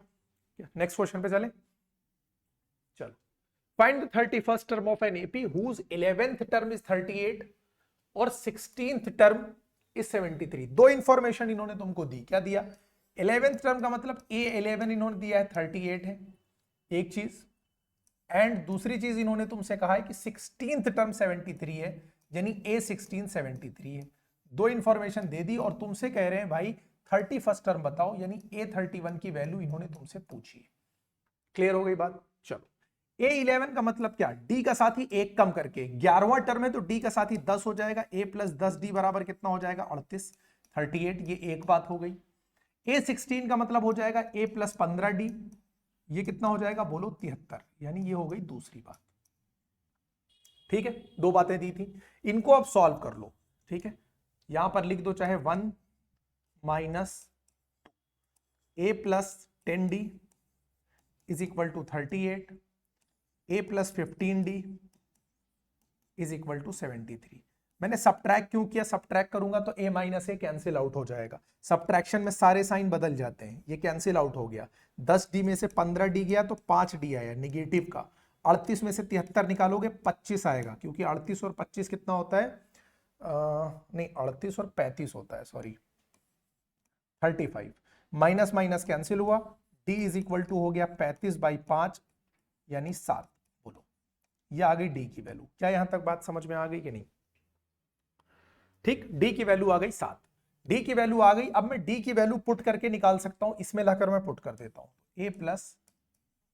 नेक्स्ट क्वेश्चन पे चले। चलो, find the 31st term of an AP whose 11th term is 38 और 16th टर्म इज 73। दो इंफॉर्मेशन इन्होंने तुमको दी। क्या दिया? 11th टर्म का मतलब A11 इन्होंने दिया है 38 है, एक चीज। एंड दूसरी चीज इन्होंने तुमसे कहा है कि 16th टर्म 73 है, यानी A16 73 है। दो इंफॉर्मेशन दे दी और तुमसे कह रहे हैं भाई 31st टर्म बताओ, यानी A31 की वैल्यू इन्होंने तुमसे पूछी है। क्लियर हो गई बात? चलो, A11 का मतलब क्या? D का साथी एक कम करके, 11वां टर्म है तो D का साथी 10 हो जाएगा, A प्लस 10D बराबर कितना हो जाएगा 38, 38, ये एक बात हो गई। A16 का मतलब हो जाएगा A प्लस 15D, ये कितना हो जाएगा बोलो 73, यानी ये हो गई दूसरी बात। ठीक है, दो बातें दी थी, इनको अब सॉल्व कर लो। ठीक है, यहां पर लिख दो चाहे 1 minus A plus 10D is equal to 38, A plus 15D is equal to 73। मैंने सब्ट्रैक्ट क्यों किया? सब्ट्रैक्ट करूंगा तो A minus A cancel out हो जाएगा। सब्ट्रैक्शन में सारे साइन बदल जाते हैं, ये कैंसिल आउट हो गया। 10D में से 15D गया तो 5D आया निगेटिव का। 38 में से 73 निकालोगे 25 आएगा, क्योंकि 38 और 25 कितना होता है? नहीं, 38 और 35 होता है, सॉरी 35। माइनस माइनस कैंसिल हुआ, D इज इक्वल टू हो गया 35/5 यानी 7। बोलो, ये आ गई D की वैल्यू। क्या यहां तक बात समझ में आ गई कि नहीं? ठीक, D की वैल्यू आ गई 7, D की वैल्यू आ गई। अब मैं D की वैल्यू पुट करके निकाल सकता हूं, इसमें लाकर मैं पुट कर देता हूं। A प्लस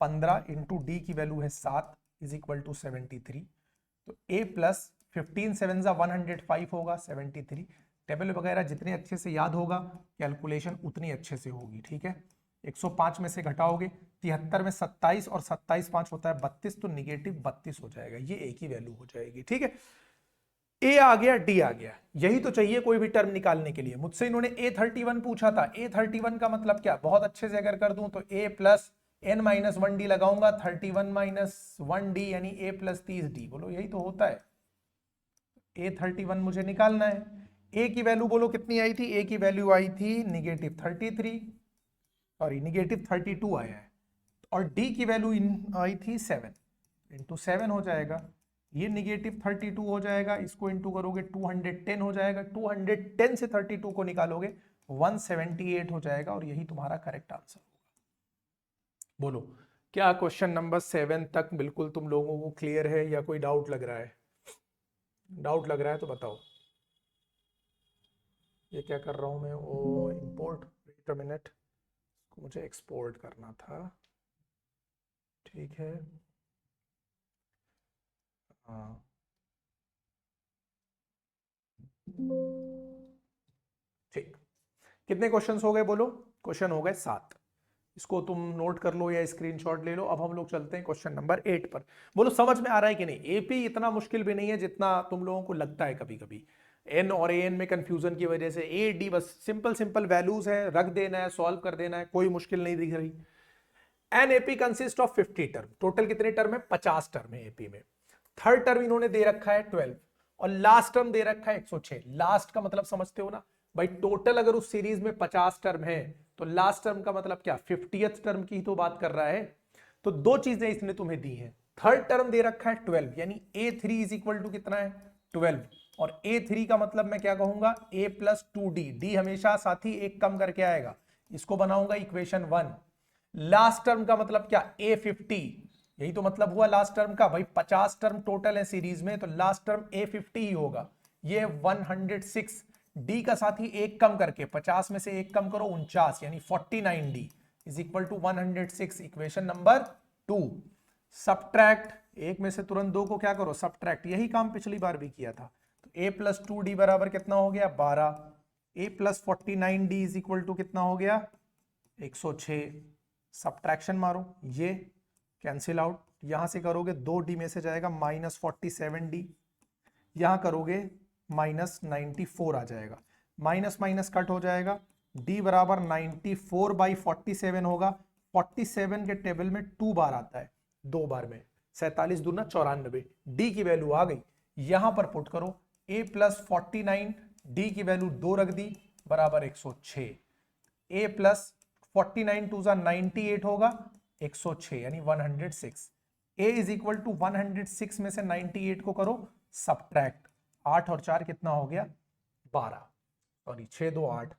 15 इंटू D की वैल्यू है 7 इज इक्वल टू 73, तो A प्लस 15 7 जा 105 होगा 73। टेबल वगैरह जितने अच्छे से याद होगा, कैलकुलेशन उतनी अच्छे से होगी। ठीक है, 105 में से घटाओगे, 73 में 27 और 27 5 होता है 32, तो निगेटिव 32 हो जाएगा, ये A की वैल्यू हो जाएगी। ठीक है, A आ गया, D आ गया, यही तो चाहिए कोई भी टर्म निकालने के लिए। मुझसे इन्होंने A31 पूछा था। A31 का मतलब क्या? बहुत अच्छे से अगर कर दूं तो A plus n minus 1D लगाऊंगा, 31 माइनस 1D यानी A प्लस 30D। बोलो, यही तो होता है। A31 मुझे निकालना है। A की वैल्यू बोलो कितनी आई थी? A की वैल्यू आई थी -33, सॉरी -32 आया है, और D की वैल्यू आई थी 7, इंटू 7 हो जाएगा। ये -32 हो जाएगा, इसको इंटू करोगे 210 हो जाएगा, 210 से 32 को निकालोगे 178 हो जाएगा, और यही तुम्हारा करेक्ट आंसर होगा। बोलो, क्या क्वेश्चन नंबर 7 तक बिल्कुल तुम लोगों को क्लियर है या कोई डाउट लग रहा है? डाउट लग रहा है तो बताओ। ये क्या कर रहा हूं मैं? ओ इंपोर्ट, वेट अ मिनट, मुझे एक्सपोर्ट करना था। ठीक है, हाँ ठीक। कितने क्वेश्चंस हो गए बोलो? क्वेश्चन हो गए 7। इसको तुम नोट कर लो या स्क्रीनशॉट ले लो। अब हम लोग चलते हैं क्वेश्चन नंबर 8 पर। बोलो समझ में आ रहा है कि नहीं? एपी इतना मुश्किल भी नहीं है जितना तुम लोगों को लगता है कभी कभी। एन और एन में कंफ्यूजन की वजह से ए डी बस सिंपल सिंपल वैल्यूज है, रख देना है, सॉल्व कर देना है, कोई मुश्किल नहीं दिख रही। An AP consist of 50 term. Total कितने टर्म है? 50 टर्म है एपी में। थर्ड टर्म इन्होंने दे रखा है 12 और लास्ट टर्म दे रखा है 106। लास्ट का मतलब समझते हो ना भाई? टोटल अगर उस सीरीज में 50 टर्म है तो लास्ट टर्म का मतलब क्या? 50th टर्म की ही तो बात कर रहा है। तो दो चीजें इसने तुम्हें दी हैं। थर्ड टर्म दे रखा है 12, यानी A3 इज इक्वल टू कितना है? 12। और A3 का मतलब मैं क्या कहूंगा? A plus 2D। डी हमेशा साथी एक कम करके आएगा, इसको बनाऊंगा इक्वेशन 1। लास्ट टर्म का मतलब क्या? A50। यही तो मतलब हुआ लास्ट टर्म का भाई। 50 टर्म टोटल है सीरीज में, तो लास्ट टर्म A50 ही होगा। ये 106। डी का साथ ही एक कम करके 50 में से एक कम करो 49, यानी 49D is equal to 106। Equation number 2। Subtract, एक में से तुरंत दो को क्या करो? सब्ट्रैक्ट। यही काम पिछली बार भी किया था। तो A प्लस 2D बराबर कितना हो गया? 12। A plus 49D is equal to कितना हो गया? 106। सब्ट्रैक्शन मारो, ये कैंसिल आउट। यहां से करोगे 2D में से जाएगा -47D, यहां करोगे -94 आ जाएगा। माइनस माइनस कट हो जाएगा। D बराबर 94/47 होगा। 47 के टेबल में 2 बार आता है, 2 बार में 47 दूना 94। D की वैल्यू आ गई, यहां पर पुट करो। A प्लस 49, D की वैल्यू 2 रख दी, बराबर 106। A प्लस 49 टू 98 होगा, 106 यानी 106। A इज इक्वल टू 106 में से 98 को करो सब्ट्रैक्ट। 8 और 4 कितना हो गया? 12। सॉरी 6 2 8,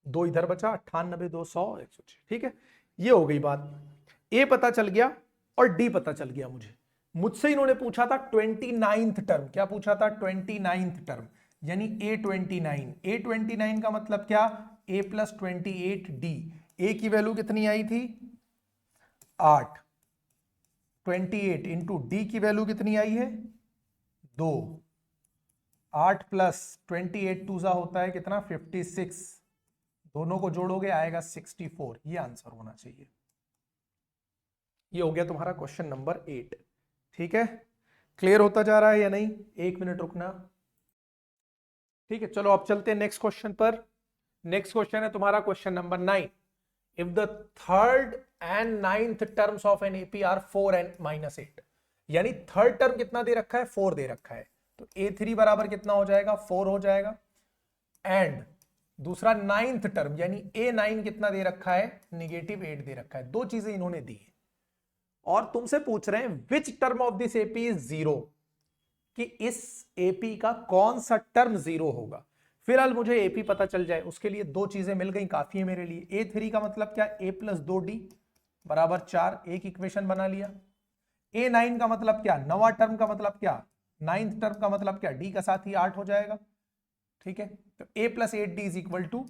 2 इधर बचा, 98 2 100 106। ठीक है, ये हो गई बात। A पता चल गया और D पता चल गया मुझे। मुझसे इन्होंने पूछा था 29th टर्म। क्या पूछा था? 29th टर्म, यानी A29। A29 का मतलब क्या? A plus 28D। A की वैल्यू कितनी आई थी? 8। 28 इंटू डी की वैल्यू कितनी आई है? 2। 8 प्लस 28 टू सा होता है कितना? 56। दोनों को जोड़ोगे आएगा 64। ये आंसर होना चाहिए। ये हो गया तुम्हारा क्वेश्चन नंबर 8। ठीक है, क्लियर होता जा रहा है या नहीं? 1 मिनट रुकना। ठीक है, चलो अब चलते हैं नेक्स्ट क्वेश्चन पर। नेक्स्ट क्वेश्चन है तुम्हारा question number 9। If the third and ninth terms of an AP are 4 and -8, यानी थर्ड टर्म कितना दे रखा है? 4 दे रखा है, तो A3 बराबर कितना हो जाएगा? 4 हो जाएगा। एंड दूसरा नाइन्थ टर्म यानी A9 कितना दे रखा है? -8 दे रखा है। दो चीजें इन्होंने दी है और तुमसे पूछ रहे हैं which term of this AP is 0, कि इस एपी का कौन सा टर्म 0 होगा। फिलहाल मुझे एपी पता चल जाए, उसके लिए दो चीजें मिल गई, काफी है मेरे लिए। A3 का मतलब क्या? A प्लस 2D बराबर 4, एक इक्वेशन बना लिया। A9 का मतलब क्या? नवा टर्म का मतलब क्या? नाइन्थ टर्म का मतलब क्या? D का साथ ही 8 हो जाएगा। ठीक है, तो A plus 8D is equal to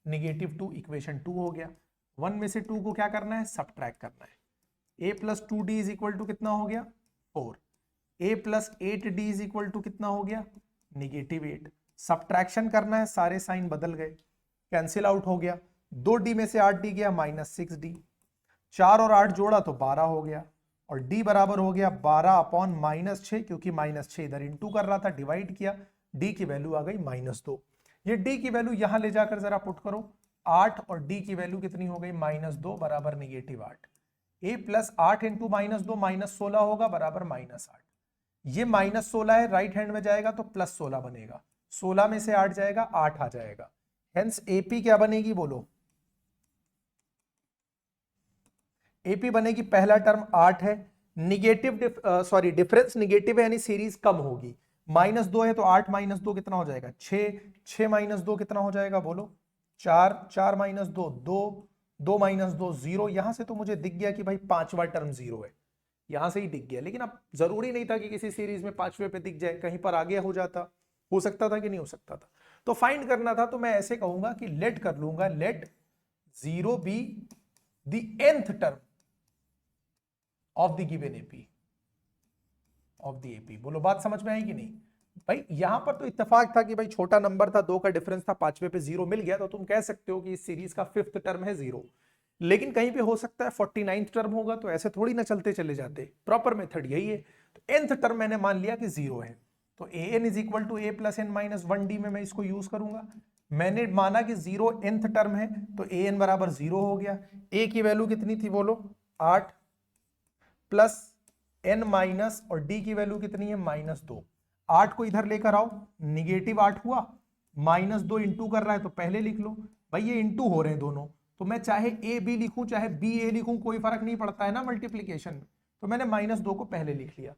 -2, equation 2 हो गया। 1 में से 2 को क्या करना है? सब्ट्रैक्ट करना है। A plus 2D is equal to कितना हो गया? 4। A plus 8D is equal to कितना हो गया? -8। सब्ट्रैक्शन करना है, सारे साइन बदल गए, कैंसिल आउट हो गया। 2D में से 8D गया -6D। 4 और 8 जोड़ा तो 12 हो गया, और D बराबर हो गया 12/-6, क्योंकि -6 इधर इंटू कर रहा था, डिवाइड किया। D की वैल्यू आ गई -2। ये D की वैल्यू यहां ले जाकर जरा पुट करो। 8 और D की वैल्यू कितनी हो गई? -2 बराबर -8। A प्लस 8 इंटू -2 -16 होगा, बराबर -8। ये -16 है, राइट हैंड में जाएगा तो +16 बनेगा। 16 में से 8 जाएगा, 8 आ जाएगा। हेंस एपी क्या बनेगी बोलो? एपी बनेगी, पहला टर्म 8 है, डिफरेंस निगेटिव है, यानी सीरीज कम होगी। -2 है तो 8 -2 कितना हो जाएगा? 6। 6 -2 कितना हो जाएगा बोलो? 4। 4 -2 2। 2 माइनस 2 0, यहां से तो मुझे दिख गया कि भाई पांचवा टर्म 0 है, यहां से ही दिख गया। लेकिन अब जरूरी नहीं था कि किसी सीरीज में पांचवे पे दिख जाए, कहीं पर आगे हो जाता, हो सकता था कि नहीं हो सकता था। तो फाइंड करना था, तो मैं ऐसे कहूंगा कि लेट कर लूंगा, let 0 be the nth term of the given AP, of the AP. बोलो बात समझ में आई कि नहीं? भाई यहां पर तो इत्तेफाक था कि भाई छोटा नंबर था, 2 का डिफरेंस था, पांचवे पे 0 मिल गया, तो तुम कह सकते हो कि इस सीरीज का 5th टर्म है 0। लेकिन कहीं पे हो सकता है 49th टर्म होगा, तो ऐसे थोड़ी ना चलते चले जाते, प्रॉपर मेथड यही है। तो nth टर्म मैंने मान लिया कि 0 है, तो an is equal to A plus N minus 1d में मैं इसको यूज करूंगा। मैंने माना कि 0 nth टर्म है, तो an बराबर 0 हो गया। a की वैल्यू कितनी थी बोलो, 8 प्लस n माइनस, और d की वैल्यू कितनी है, -2। 8 को इधर लेकर आओ, निगेटिव 8 हुआ, -2 इंटू कर रहा है तो पहले लिख लो। भाई ये इंटू हो रहे हैं दोनों, तो मैं चाहे ए बी लिखूं चाहे बी ए लिखूं, कोई फर्क नहीं पड़ता है ना मल्टीप्लीकेशन में। तो मैंने -2 को पहले लिख लिया,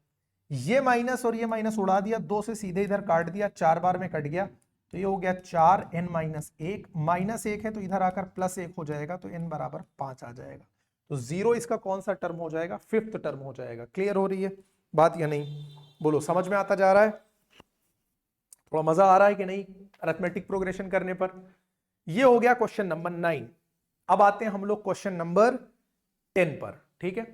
ये माइनस और ये माइनस उड़ा दिया, 2 से सीधे इधर काट दिया, 4 बार में कट गया, तो ये हो गया 4 n माइनस 1, -1 है तो इधर आकर +1 हो जाएगा, तो n बराबर 5 आ जाएगा। तो 0 इसका कौन सा टर्म हो जाएगा, 5th टर्म हो जाएगा। क्लियर हो रही है बात या नहीं? बोलो समझ में आता जा रहा है? थोड़ा मजा आ रहा है कि नहीं अरिथमेटिक प्रोग्रेशन करने पर? ये हो गया क्वेश्चन नंबर 9। अब आते हैं हम लोग क्वेश्चन नंबर 10 पर, ठीक है।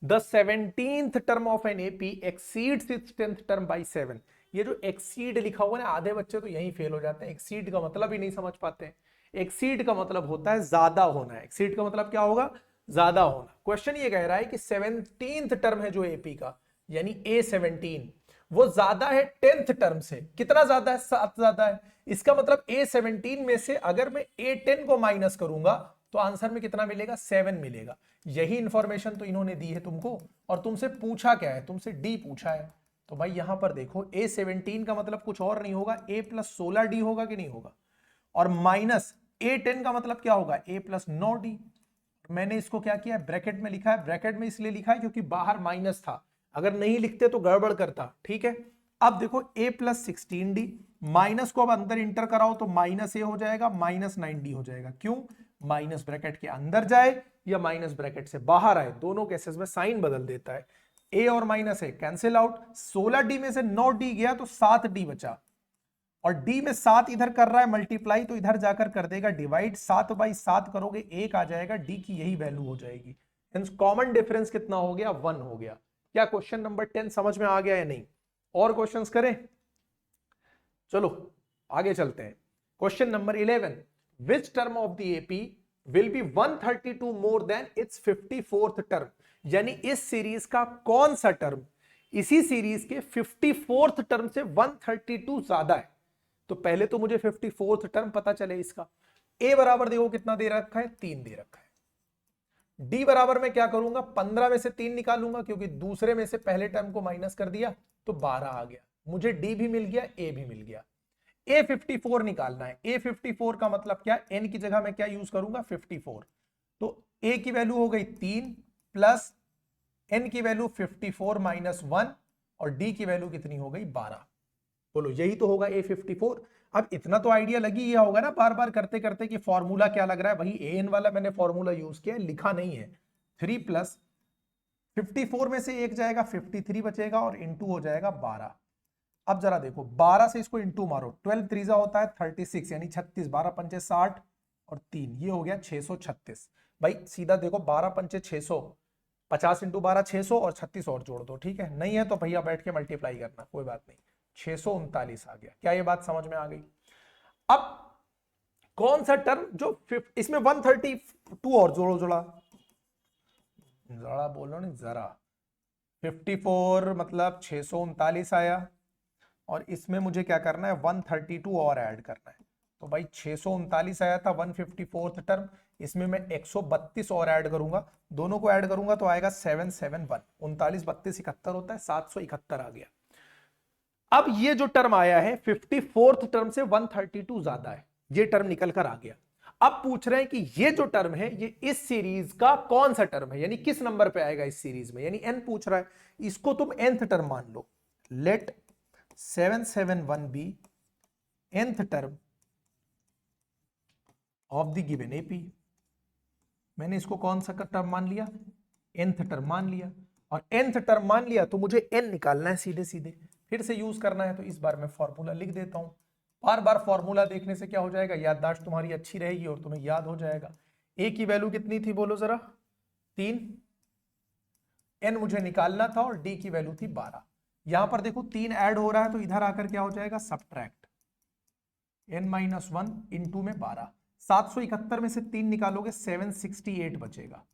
The 17th term of an AP exceeds its 10th term by 7। ये जो एक्सीड लिखा हुआ है ना, आधे बच्चे तो यही फेल हो जाते हैं, एक्सीड का मतलब ही नहीं समझ पाते हैं। एक्सीड का मतलब होता है ज्यादा होना है, एक्सीड का मतलब क्या होगा, ज्यादा होना। क्वेश्चन ये कह रहा है कि 17th टर्म है जो एपी का, यानी A17, वो ज्यादा है 10th टर्म से। कितना ज्यादा है, 7 ज्यादा है। इसका मतलब A17 में से अगर मैं A10 को माइनस करूंगा तो आंसर में कितना मिलेगा, 7 मिलेगा। यही इंफॉर्मेशन तो इन्होंने दी है तुमको, और तुमसे पूछा क्या है, तुमसे D पूछा है। तो भाई यहां पर देखो, A17 का मतलब कुछ और नहीं होगा, A प्लस 16D होगा कि नहीं होगा, और माइनस A10 का मतलब क्या होगा, A प्लस 9D। मैंने इसको क्या किया है, ब्रैकेट में लिखा है। ब्रैकेट में इसलिए लिखा है क्योंकि बाहर माइनस था, अगर नहीं लिखते तो गड़बड़ करता, ठीक है। अब देखो a प्लस 16d, माइनस को अब अंदर इंटर कराओ तो -a हो जाएगा, -9d हो जाएगा। क्यों, माइनस ब्रैकेट के अंदर जाए या माइनस ब्रैकेट से बाहर आए, दोनों केसेस में साइन बदल देता है। a और minus a cancel out, 16d में से 9d गया तो 7d बचा, और d में 7 इधर कर रहा है मल्टीप्लाई, तो इधर जाकर कर देगा डिवाइड, 7/7 करोगे 1 आ जाएगा, d की यही वैल्यू हो जाएगी। कॉमन डिफरेंस कितना हो गया, 1 हो गया। क्या क्वेश्चन नंबर 10 समझ में आ गया या नहीं? और क्वेश्चंस करें, चलो आगे चलते हैं। Question number 11, which term of the AP will be 132 more than it's 54th term. यानी इस सीरीज का कौन सा टर्म इसी सीरीज के 54th टर्म से 132 ज्यादा है। तो पहले तो मुझे 54th टर्म पता चले इसका। ए बराबर देखो कितना दे रखा है, 3 दे रखा है। डी बराबर में क्या करूंगा, 15 में से 3 निकालूंगा, क्योंकि दूसरे में से पहले टर्म को माइनस कर दिया तो 12 आ गया। मुझे डी भी मिल गया, ए भी मिल गया। A54 निकालना है। A54 का मतलब क्या, n की जगह मैं क्या यूज करूंगा, 54। तो a की वैल्यू हो गई 3 प्लस n की वैल्यू 54 माइनस 1, और d की वैल्यू कितनी हो गई, 12। बोलो यही तो होगा A54। अब इतना तो आइडिया लगी गया होगा ना बार बार करते करते कि फॉर्मूला क्या लग रहा है। वही an वाला मैंने फॉर्मूला यूज किया, लिखा नहीं है। 3 प्लस 54 में से एक जाएगा, 53 बचेगा, और इंटू हो जाएगा 12। अब जरा देखो, 12 से इसको इंटू मारो, 12 त्रिजा होता है 36, यानी 36, 12 पंचे 60 और 3, ये हो गया 636। भाई सीधा देखो, 12 पंचे 600, 50 इंटू 12 600, और 36 और जोड़ दो, ठीक है। नहीं है तो भैया बैठ के मल्टीप्लाई करना, कोई बात नहीं। 639 आ गया। क्या ये बात समझ में आ गई? अब कौन सा टर्म जो इसमें 132 और जोड़ो, जोड़ा जरा बोलो नहीं जरा, 54 मतलब 639 आया, और इसमें मुझे क्या करना है, 132 और ऐड करना है। तो भाई 639 आया था 154th टर्म, इसमें मैं 132 और ऐड करूंगा, दोनों को ऐड करूंगा तो आएगा 771। 39 32 71 होता है, 771 आ गया। अब ये जो टर्म आया है 54th टर्म से 132 ज्यादा है, ये टर्म निकल कर आ गया। अब पूछ रहे हैं कि ये जो टर्म है ये इस सीरीज का कौन सा टर्म है, यानी किस नंबर पे आएगा इस सीरीज में, यानी n पूछ रहा है। इसको तुम nth टर्म मान लो। Let 771 be nth term of the given AP. मैंने इसको कौन सा टर्म मान लिया, nth टर्म मान लिया, और nth टर्म मान लिया तो मुझे n निकालना है सीधे सीधे, फिर से यूज करना है, तो इस बार मैं फॉर्मूला लिख देता हूं। बार बार फॉर्मूला देखने से क्या हो जाएगा, याददाश्त तुम्हारी अच्छी रहेगी और तुम्हें याद हो जाएगा। a की वैल्यू कितनी थी बोलो जरा, 3, n मुझे निकालना था और d की वैल्यू थी 12। यहां पर देखो 3 ऐड हो रहा है, तो इधर आकर क्या हो जाएगा, सब्ट्रैक्ट n-1 इंटू में 12। 771 में से 3 निकालोगे 768 बचेगा,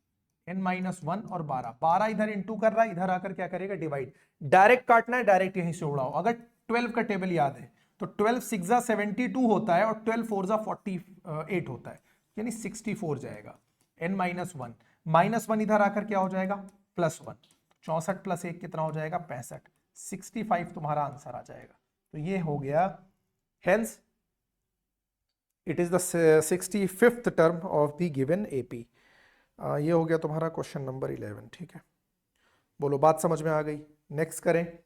n-1 और 12 इधर इंटू कर रहा है, इधर आकर क्या करेगा, डिवाइड। डायरेक्ट काटना है, डायरेक्ट यहीं से उड़ाओ। अगर 12 का टेबल याद है तो 12 6 72 होता है और 12 4 48 होता है, यानी 64 जाएगा। n-1 -1 इधर आकर क्या हो जाएगा, +1। 64 + 1 कितना हो जाएगा, 65। 65 तुम्हारा आंसर आ जाएगा। तो ये हो गया, hence it is the 65th term of the given AP. ये हो गया तुम्हारा क्वेश्चन नंबर 11। ठीक है, बोलो बात समझ में आ गई। नेक्स्ट करें।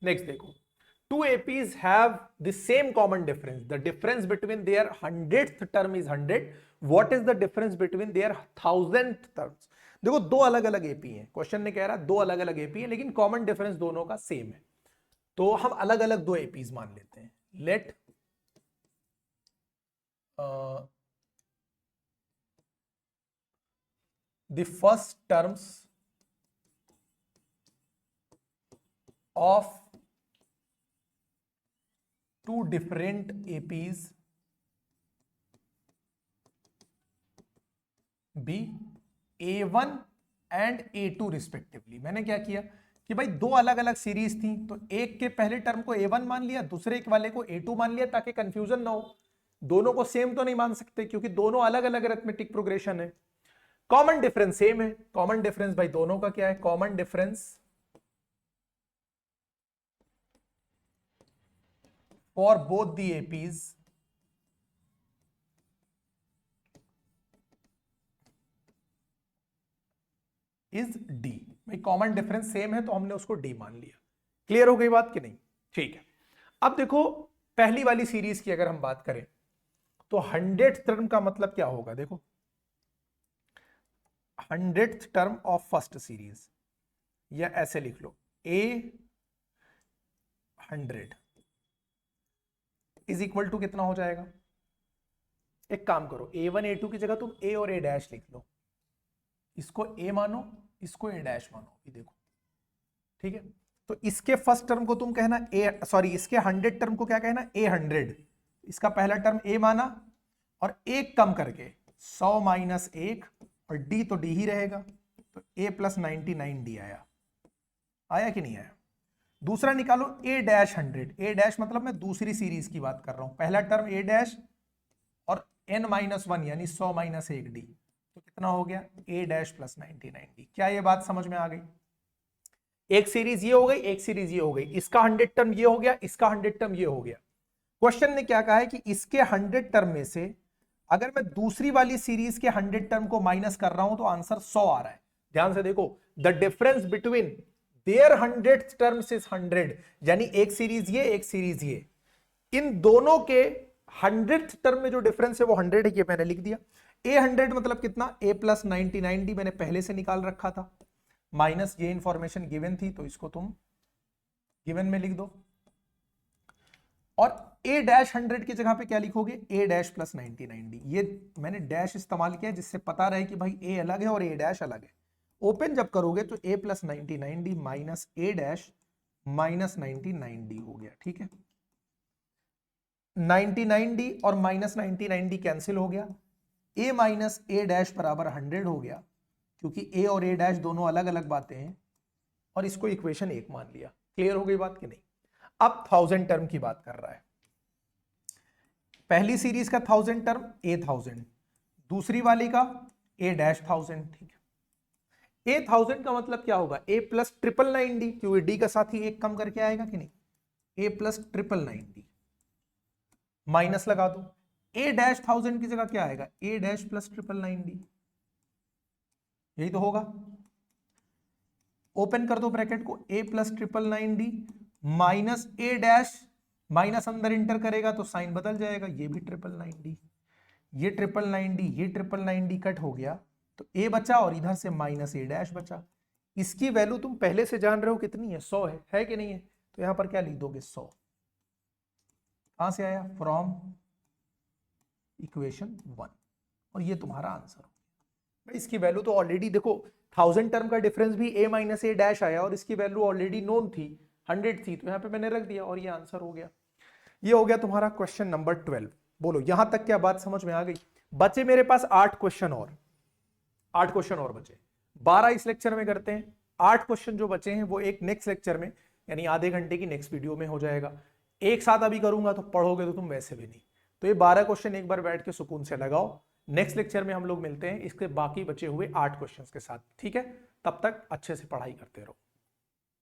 नेक्स्ट देखो, two APs have the same common difference. The difference between their 100th term is 100. What is the difference between their 1000th terms? देखो दो अलग अलग एपी हैं, क्वेश्चन ने कह रहा है दो अलग अलग एपी हैं, लेकिन कॉमन डिफरेंस दोनों का सेम है। तो हम अलग अलग दो एपीज मान लेते हैं। Let the first terms of two different APs be A1 and A2 respectively. मैंने क्या किया कि भाई दो अलग अलग सीरीज थी, तो एक के पहले टर्म को A1 मान लिया, दूसरे वाले को A2 मान लिया, ताकि कंफ्यूजन ना हो। दोनों को सेम तो नहीं मान सकते क्योंकि दोनों अलग अलग अरिथमेटिक प्रोग्रेशन है। कॉमन डिफरेंस सेम है। कॉमन डिफरेंस भाई दोनों का क्या है, common difference for both the APs is D. भाई कॉमन डिफरेंस सेम है तो हमने उसको डी मान लिया। क्लियर हो गई बात कि नहीं? ठीक है। अब देखो पहली वाली सीरीज की अगर हम बात करें तो 100th टर्म का मतलब क्या होगा, देखो 100th term of first series, या ऐसे लिख लो A100 इज इक्वल टू कितना हो जाएगा। एक काम करो, A1 A2 की जगह तुम A और A डैश लिख लो। इसको A मानो, इसको A डैश मानो। ये देखो, ठीक है। तो इसके फर्स्ट टर्म को तुम कहना इसके 100 टर्म को क्या कहना, A100। इसका पहला टर्म A माना और एक कम करके 100 - 1 और D तो D ही रहेगा, तो A + 99 D आया कि नहीं आया। दूसरा निकालो A-100। A डैश मतलब मैं दूसरी सीरीज की बात कर रहा हूं। पहला टर्म A डैश और n-1 यानी 100 - 1 D, तो कितना हो गया A डैश + 99 D। क्या ये बात समझ में आ गई? एक सीरीज ये हो गई, एक सीरीज ये हो गई। इसका 100 टर्म ये हो गया, इसका 100 टर्म ये हो गया। क्वेश्चन ने क्या कहा है कि इसके 100 टर्म में से अगर मैं दूसरी वाली सीरीज के 100 टर्म को माइनस कर रहा हूं तो आंसर 100 आ रहा है। ध्यान से देखो, the difference between their 100th terms is 100, यानी एक सीरीज ये, एक सीरीज ये। इन दोनों के 100th टर्म में जो डिफरेंस है वो 100 है, ये मैंने लिख दिया। A100 मतलब कितना, A + 99 D मैंने पहले से निकाल रखा था, माइनस ये इंफॉर्मेशन गिवन थी तो इसको तुम गिवन में लिख दो। और A-100 की जगह पे क्या लिखोगे, A डैश + 99 D। ये मैंने डैश इस्तेमाल किया जिससे पता रहे कि भाई A अलग है और A डैश अलग है। ओपन जब करोगे तो A + 99 D minus A dash - 99 D हो गया। ठीक है, 99 D और -99 D कैंसिल हो गया। A - A डैश बराबर 100 हो गया, क्योंकि A और A डैश दोनों अलग अलग बातें हैं, और इसको इक्वेशन 1 मान लिया। क्लियर हो गई बात कि नहीं? अब 1000 टर्म की बात कर रहा है। पहली सीरीज का 1000 टर्म A1000, दूसरी वाली का A डैश 1000। ठीक है, A1000 का मतलब क्या होगा, A + 999 D, क्योंकि D का साथ ही एक कम करके आएगा कि नहीं। A + 999 D माइनस लगा दो। A डैश 1000 की जगह क्या आएगा, A डैश + 999 D, यही तो होगा। ओपन कर दो ब्रैकेट को, A + 999 D minus A dash, minus अंदर इंटर करेगा तो साइन बदल जाएगा, ये भी 999 D। ये 999D, ये 999D कट हो गया तो a बचा और इधर से -a' बचा। इसकी वैल्यू तुम पहले से जान रहे हो कितनी है, 100 है कि नहीं है? तो यहां पर क्या लिख दोगे, 100। कहां से आया, फ्रॉम इक्वेशन 1, और ये तुम्हारा आंसर हो। इसकी वैल्यू तो ऑलरेडी देखो 1000 टर्म का डिफरेंस भी a-a' आया और इसकी वैल्यू ऑलरेडी नोन थी, 100 थी, तो यहां पे मैंने रख दिया और ये आंसर हो गया। ये हो गया तुम्हारा क्वेश्चन नंबर 12। बोलो यहां तक क्या बात समझ में आ गई? बचे मेरे पास 8 क्वेश्चन और, 8 क्वेश्चन और बचे, 12 इस लेक्चर में करते हैं, 8 क्वेश्चन जो बचे हैं वो एक नेक्स्ट लेक्चर में, यानी आधे घंटे की नेक्स्ट वीडियो में हो जाएगा। एक साथ अभी करूंगा तो पढ़ोगे तो तुम वैसे भी नहीं। तो ये 12 क्वेश्चन एक बार बैठ के सुकून से लगाओ। नेक्स्ट लेक्चर में हम लोग मिलते हैं इसके बाकी बचे हुए 8 क्वेश्चंस के साथ, ठीक है? तब तक अच्छे से पढ़ाई करते रहो।